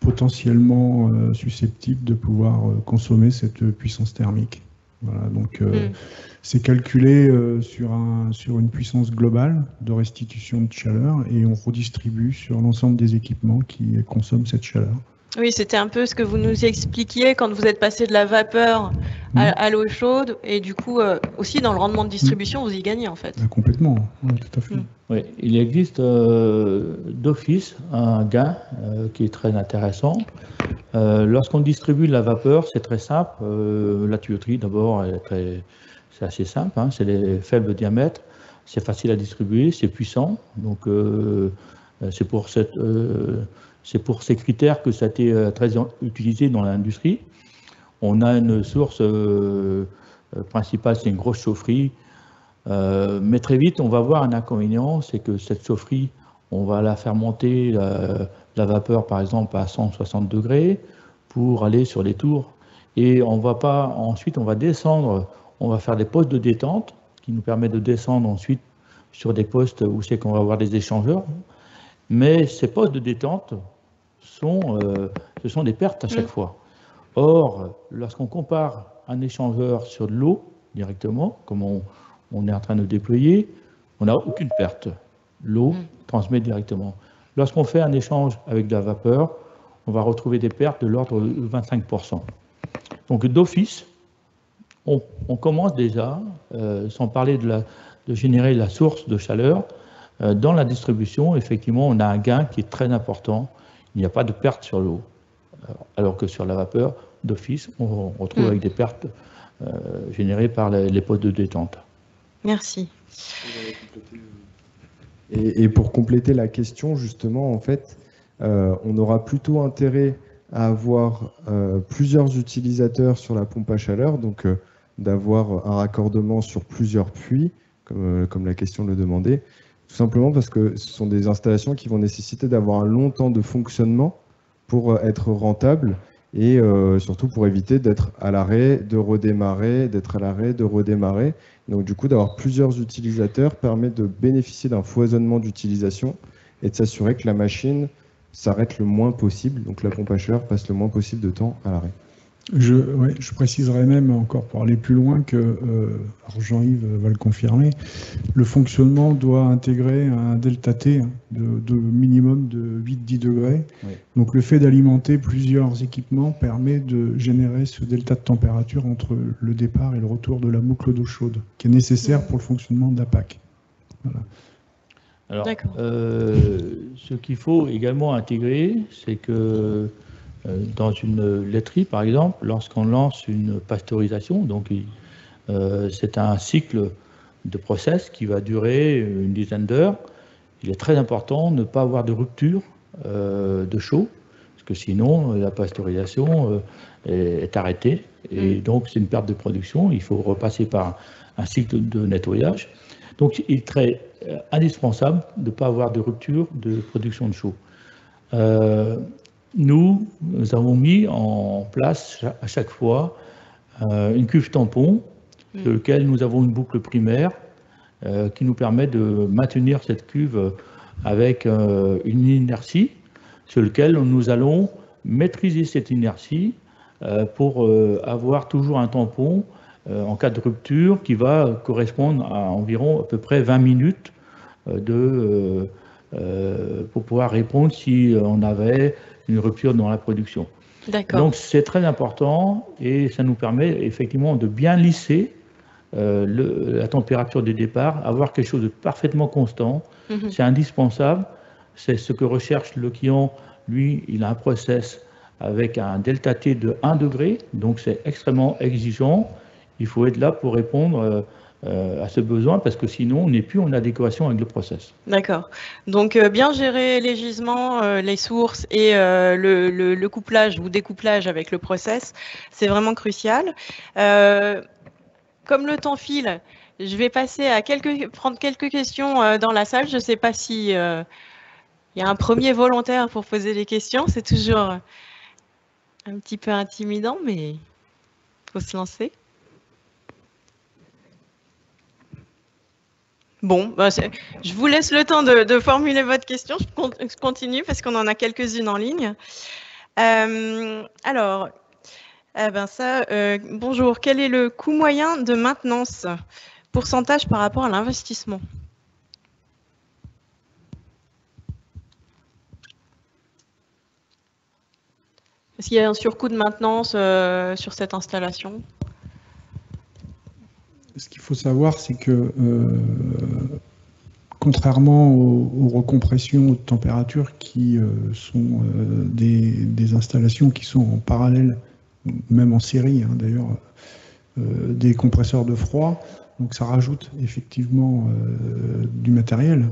potentiellement susceptibles de pouvoir consommer cette puissance thermique. Voilà, donc c'est calculé sur une puissance globale de restitution de chaleur, et on redistribue sur l'ensemble des équipements qui consomment cette chaleur. Oui, c'était un peu ce que vous nous expliquiez quand vous êtes passé de la vapeur à l'eau chaude, et du coup, aussi dans le rendement de distribution, vous y gagnez en fait. Complètement, oui, tout à fait. Oui, il existe d'office un gain qui est très intéressant. Lorsqu'on distribue de la vapeur, c'est très simple. La tuyauterie, d'abord, c'est assez simple, c'est des faibles diamètres, c'est facile à distribuer, c'est puissant. Donc, c'est pour ces critères que ça a été très utilisé dans l'industrie. On a une source principale, c'est une grosse chaufferie, mais très vite, on va voir un inconvénient, c'est que cette chaufferie, on va la faire monter la vapeur, par exemple, à 160 degrés pour aller sur les tours. Et ensuite, on va descendre, on va faire des postes de détente qui nous permettent de descendre ensuite sur des postes où c'est qu'on va avoir des échangeurs. Mais ces postes de détente, ce sont des pertes à chaque fois. Or, lorsqu'on compare un échangeur sur de l'eau directement, comme on est en train de déployer, on n'a aucune perte. L'eau transmet directement. Lorsqu'on fait un échange avec de la vapeur, on va retrouver des pertes de l'ordre de 25%. Donc d'office, on commence déjà, sans parler de générer la source de chaleur, dans la distribution, effectivement, on a un gain qui est très important. Il n'y a pas de perte sur l'eau. Alors que sur la vapeur, d'office, on retrouve avec des pertes générées par les postes de détente. Merci. Et pour compléter la question, justement, en fait, on aura plutôt intérêt à avoir plusieurs utilisateurs sur la pompe à chaleur, donc d'avoir un raccordement sur plusieurs puits, comme la question le demandait, tout simplement parce que ce sont des installations qui vont nécessiter d'avoir un long temps de fonctionnement pour être rentables, et surtout pour éviter d'être à l'arrêt, de redémarrer, d'être à l'arrêt, de redémarrer. Donc du coup, d'avoir plusieurs utilisateurs permet de bénéficier d'un foisonnement d'utilisation et de s'assurer que la machine s'arrête le moins possible, donc la pompe à chaleur passe le moins possible de temps à l'arrêt. Je préciserai même encore pour aller plus loin que, alors Jean-Yves va le confirmer, le fonctionnement doit intégrer un delta T de minimum de 8-10 degrés. Oui. Donc le fait d'alimenter plusieurs équipements permet de générer ce delta de température entre le départ et le retour de la boucle d'eau chaude, qui est nécessaire pour le fonctionnement de la PAC. Voilà. Alors, ce qu'il faut également intégrer, c'est que dans une laiterie, par exemple, lorsqu'on lance une pasteurisation, donc c'est un cycle de process qui va durer une dizaine d'heures. Il est très important de ne pas avoir de rupture de chaud, parce que sinon la pasteurisation est arrêtée, et donc c'est une perte de production. Il faut repasser par un cycle de nettoyage. Donc il est très indispensable de ne pas avoir de rupture de production de chaud. Nous avons mis en place à chaque fois une cuve tampon, sur laquelle nous avons une boucle primaire qui nous permet de maintenir cette cuve avec une inertie, sur laquelle nous allons maîtriser cette inertie pour avoir toujours un tampon en cas de rupture qui va correspondre à environ à peu près 20 minutes pour pouvoir répondre si on avait une rupture dans la production. Donc c'est très important et ça nous permet effectivement de bien lisser la température de départ, avoir quelque chose de parfaitement constant. C'est indispensable, c'est ce que recherche le client. Lui, il a un process avec un delta T de 1 degré, donc c'est extrêmement exigeant. Il faut être là pour répondre à ce besoin, parce que sinon on n'est plus en adéquation avec le process. D'accord. Donc bien gérer les gisements, les sources et le couplage ou découplage avec le process, c'est vraiment crucial. Comme le temps file, je vais passer à prendre quelques questions dans la salle. Je ne sais pas si il y a un premier volontaire pour poser des questions. C'est toujours un petit peu intimidant, mais il faut se lancer. Bon, bah, je vous laisse le temps de formuler votre question. Je continue parce qu'on en a quelques-unes en ligne. Alors, bonjour. Quel est le coût moyen de maintenance, pourcentage par rapport à l'investissement? Est-ce qu'il y a un surcoût de maintenance sur cette installation? Ce qu'il faut savoir, c'est que contrairement aux recompressions de température qui sont des installations qui sont en parallèle, même en série d'ailleurs, des compresseurs de froid, donc ça rajoute effectivement du matériel.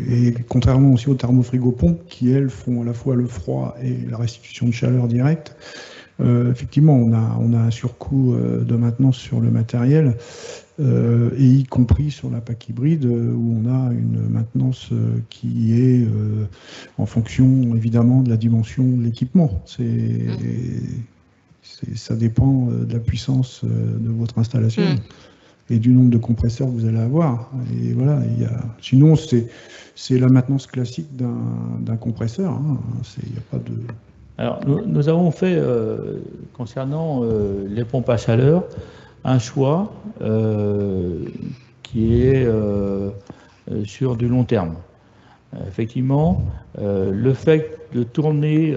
Et contrairement aussi aux thermofrigopompes qui, elles, font à la fois le froid et la restitution de chaleur directe. Effectivement, on a un surcoût de maintenance sur le matériel, et y compris sur la PAC hybride, où on a une maintenance qui est en fonction évidemment de la dimension de l'équipement. Ça dépend de la puissance de votre installation et du nombre de compresseurs que vous allez avoir. Et voilà, sinon c'est la maintenance classique d'un compresseur. Il n'y a pas de... Alors, nous avons fait, concernant les pompes à chaleur, un choix qui est sur du long terme. Effectivement, le fait de tourner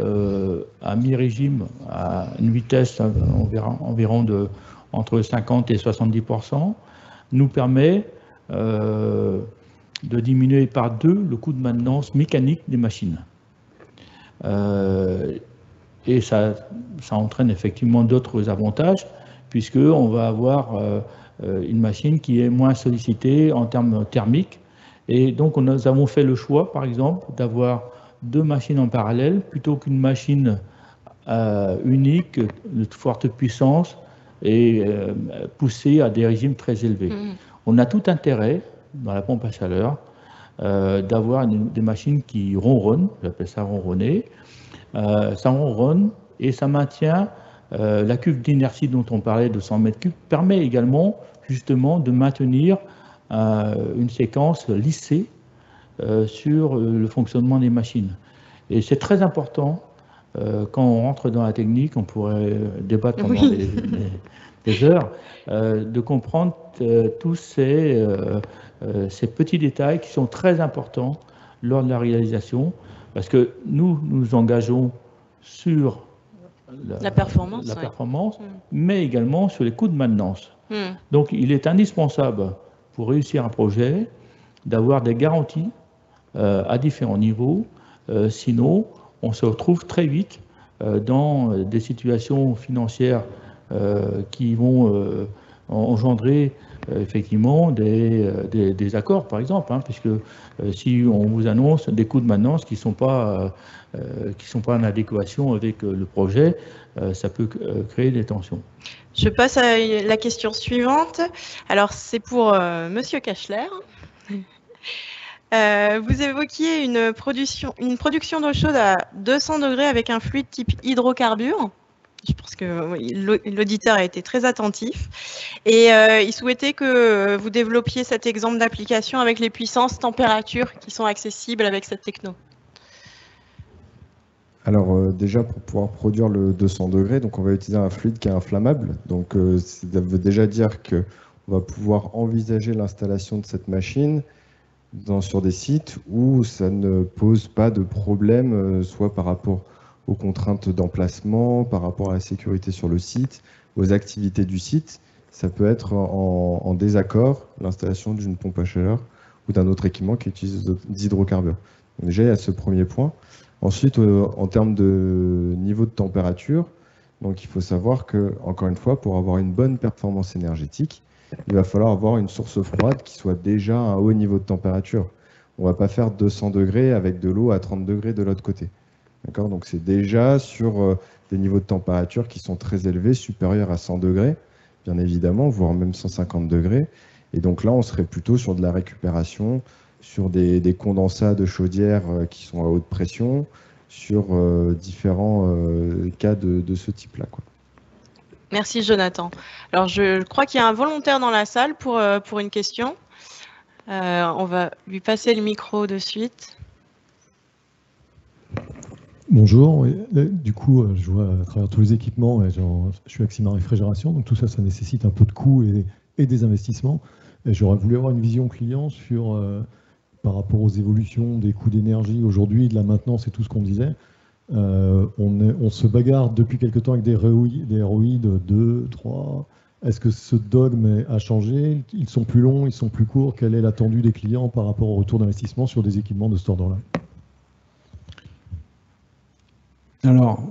à mi-régime à une vitesse environ entre 50 et 70% nous permet de diminuer par 2 le coût de maintenance mécanique des machines. Et ça entraîne effectivement d'autres avantages, puisqu'on va avoir une machine qui est moins sollicitée en termes thermiques. Et donc nous avons fait le choix, par exemple, d'avoir 2 machines en parallèle, plutôt qu'une machine unique, de forte puissance, et poussée à des régimes très élevés. On a tout intérêt, dans la pompe à chaleur, d'avoir des machines qui ronronnent, j'appelle ça ronronner. Ça ronronne et ça maintient la cuve d'inertie dont on parlait de 100 mètres cubes, permet également justement de maintenir une séquence lissée sur le fonctionnement des machines. Et c'est très important, quand on rentre dans la technique, on pourrait débattre pendant des heures, de comprendre tous ces petits détails qui sont très importants lors de la réalisation, parce que nous nous engageons sur la performance, mais également sur les coûts de maintenance. Donc il est indispensable pour réussir un projet d'avoir des garanties à différents niveaux, sinon on se retrouve très vite dans des situations financières qui vont engendrer effectivement des accords, par exemple, puisque si on vous annonce des coûts de maintenance qui ne sont pas en adéquation avec le projet, ça peut créer des tensions. Je passe à la question suivante. Alors, c'est pour Monsieur Kachler. Vous évoquiez une production d'eau chaude à 200 degrés avec un fluide type hydrocarbure. Je pense que oui, l'auditeur a été très attentif. Et il souhaitait que vous développiez cet exemple d'application avec les puissances températures qui sont accessibles avec cette techno. Alors déjà, pour pouvoir produire le 200 degrés, donc on va utiliser un fluide qui est inflammable. Donc ça veut déjà dire qu'on va pouvoir envisager l'installation de cette machine sur des sites où ça ne pose pas de problème, soit par rapport aux contraintes d'emplacement, par rapport à la sécurité sur le site, aux activités du site. Ça peut être en désaccord, l'installation d'une pompe à chaleur ou d'un autre équipement qui utilise des hydrocarbures. Donc déjà, il y a ce premier point. Ensuite, en termes de niveau de température, donc il faut savoir que, encore une fois, pour avoir une bonne performance énergétique, il va falloir avoir une source froide qui soit déjà à un haut niveau de température. On ne va pas faire 200 degrés avec de l'eau à 30 degrés de l'autre côté. D'accord ? Donc c'est déjà sur des niveaux de température qui sont très élevés, supérieurs à 100 degrés, bien évidemment, voire même 150 degrés. Et donc là, on serait plutôt sur de la récupération, sur des condensats de chaudière qui sont à haute pression, sur différents cas de ce type-là, quoi. Merci Jonathan. Alors je crois qu'il y a un volontaire dans la salle pour une question. On va lui passer le micro de suite. Bonjour, du coup je vois à travers tous les équipements, je suis Axima Réfrigération, donc tout ça, ça nécessite un peu de coûts et des investissements. Et j'aurais voulu avoir une vision client sur, par rapport aux évolutions des coûts d'énergie aujourd'hui, de la maintenance et tout ce qu'on disait. On se bagarre depuis quelque temps avec des ROI de 2, 3. Est-ce que ce dogme a changé? Ils sont plus longs, ils sont plus courts? Quel est l'attendu des clients par rapport au retour d'investissement sur des équipements de ce ordre-là? Alors,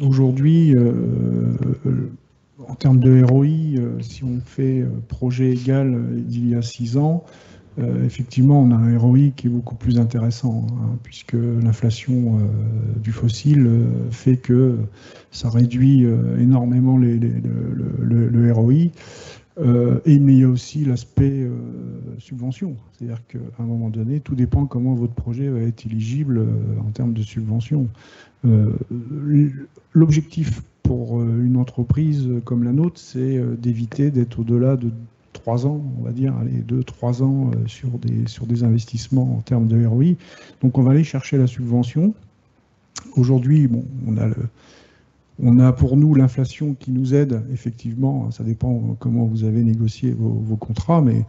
aujourd'hui, en termes de ROI, si on fait projet égal d'il y a 6 ans, effectivement, on a un ROI qui est beaucoup plus intéressant, puisque l'inflation du fossile fait que ça réduit énormément le ROI. Mais il y a aussi l'aspect subvention. C'est-à-dire qu'à un moment donné, tout dépend comment votre projet va être éligible en termes de subvention. L'objectif pour une entreprise comme la nôtre, c'est d'éviter d'être au-delà de 3 ans, on va dire, allez, 2-3 ans sur des investissements en termes de ROI. Donc on va aller chercher la subvention. Aujourd'hui, bon, on a pour nous l'inflation qui nous aide, effectivement, ça dépend comment vous avez négocié vos contrats, mais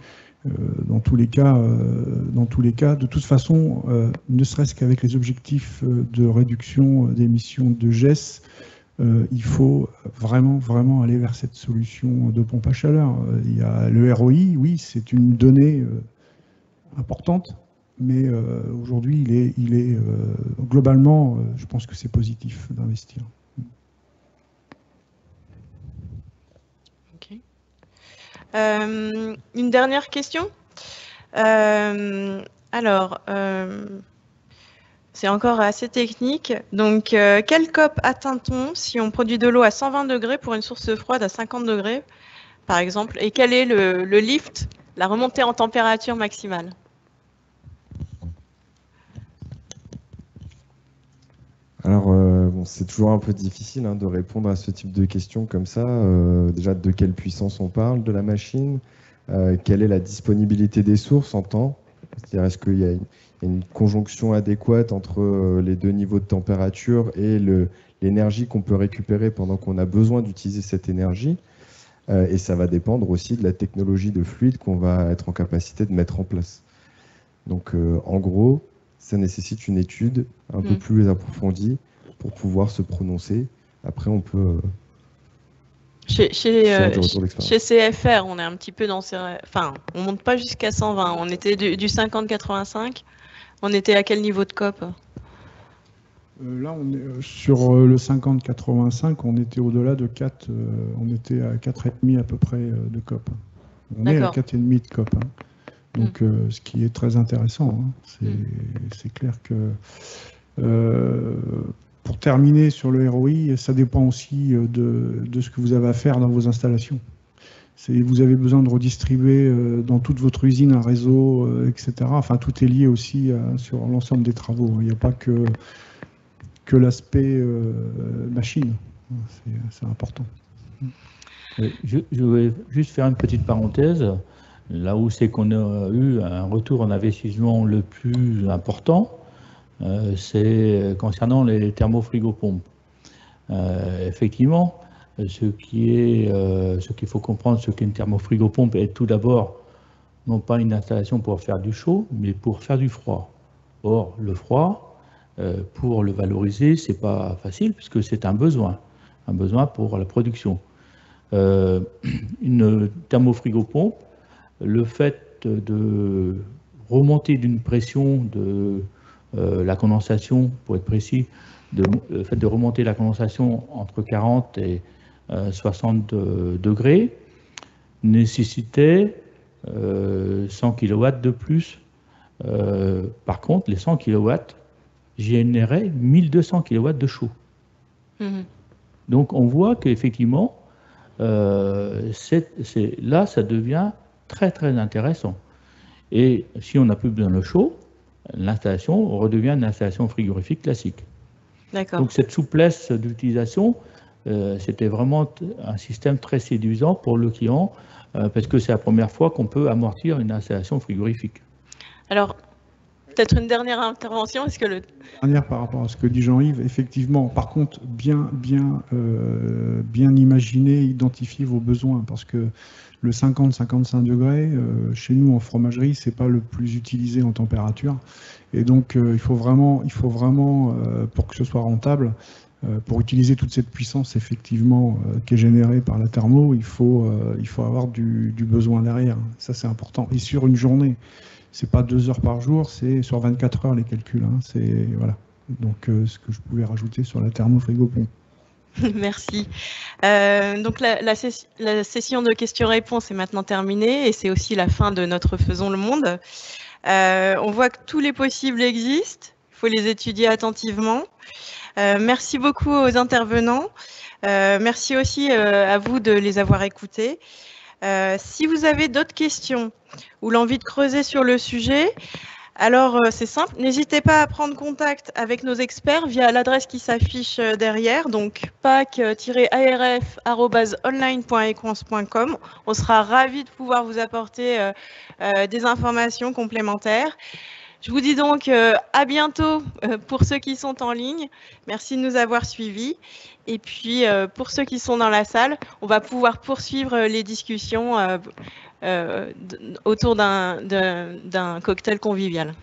dans tous les cas, de toute façon, ne serait-ce qu'avec les objectifs de réduction d'émissions de GES, il faut vraiment aller vers cette solution de pompe à chaleur. Il y a le ROI, oui, c'est une donnée importante, mais aujourd'hui, il est globalement, je pense que c'est positif d'investir. Okay. Une dernière question. C'est encore assez technique. Donc, quel COP atteint-on si on produit de l'eau à 120 degrés pour une source froide à 50 degrés, par exemple? Et quel est le lift, la remontée en température maximale? Alors, c'est toujours un peu difficile de répondre à ce type de questions comme ça. Déjà, de quelle puissance on parle de la machine? Quelle est la disponibilité des sources en temps? C'est-à-dire, est-ce qu'il y a une conjonction adéquate entre les deux niveaux de température et l'énergie qu'on peut récupérer pendant qu'on a besoin d'utiliser cette énergie? Et ça va dépendre aussi de la technologie de fluide qu'on va être en capacité de mettre en place. Donc, en gros, ça nécessite une étude un peu plus approfondie pour pouvoir se prononcer. Après, on peut... Chez CFR, on est un petit peu dans ces... Enfin, on monte pas jusqu'à 120. On était du 50-85. On était à quel niveau de COP? Là, on est sur le 50-85, on était au-delà de 4, on était à 4,5 à peu près de COP. On est à 4,5 de COP. Donc, ce qui est très intéressant, c'est clair que pour terminer sur le ROI, ça dépend aussi de ce que vous avez à faire dans vos installations. Vous avez besoin de redistribuer dans toute votre usine un réseau, etc. Enfin, tout est lié aussi sur l'ensemble des travaux. Il n'y a pas que l'aspect machine. C'est important. Je vais juste faire une petite parenthèse. Là où c'est qu'on a eu un retour en investissement le plus important, c'est concernant les thermofrigopompes. Effectivement, ce qu'il faut comprendre, ce qu'est une thermofrigopompe est tout d'abord non pas une installation pour faire du chaud, mais pour faire du froid. Or, le froid, pour le valoriser, c'est pas facile puisque c'est un besoin pour la production. Une thermofrigopompe, le fait de remonter d'une pression de la condensation, pour être précis, le fait de remonter la condensation entre 40 et 60 degrés nécessitait 100 kW de plus. Par contre, les 100 kW généraient 1200 kW de chaud. Donc on voit qu'effectivement, là, ça devient très très intéressant. Et si on n'a plus besoin de chaud, l'installation redevient une installation frigorifique classique. Donc cette souplesse d'utilisation, c'était vraiment un système très séduisant pour le client, parce que c'est la première fois qu'on peut amortir une installation frigorifique. Alors, peut-être une dernière intervention, est-ce que Dernière par rapport à ce que dit Jean-Yves, effectivement, par contre, bien imaginer, identifier vos besoins, parce que le 50-55 degrés, chez nous en fromagerie, c'est pas le plus utilisé en température, et donc il faut vraiment, pour que ce soit rentable, pour utiliser toute cette puissance effectivement qui est générée par la thermo, il faut avoir du besoin derrière. Ça c'est important. Et sur une journée, c'est pas 2 heures par jour, c'est sur 24 heures les calculs. C'est voilà. Donc ce que je pouvais rajouter sur la thermofrigopompe. Merci. Donc la session de questions-réponses est maintenant terminée et c'est aussi la fin de notre Faisons le Monde. On voit que tous les possibles existent, il faut les étudier attentivement. Merci beaucoup aux intervenants. Merci aussi à vous de les avoir écoutés. Si vous avez d'autres questions ou l'envie de creuser sur le sujet, alors c'est simple, n'hésitez pas à prendre contact avec nos experts via l'adresse qui s'affiche derrière, donc pac-arf@online.equance.com. On sera ravis de pouvoir vous apporter des informations complémentaires. Je vous dis donc à bientôt pour ceux qui sont en ligne. Merci de nous avoir suivis. Et puis pour ceux qui sont dans la salle, on va pouvoir poursuivre les discussions autour d'un cocktail convivial.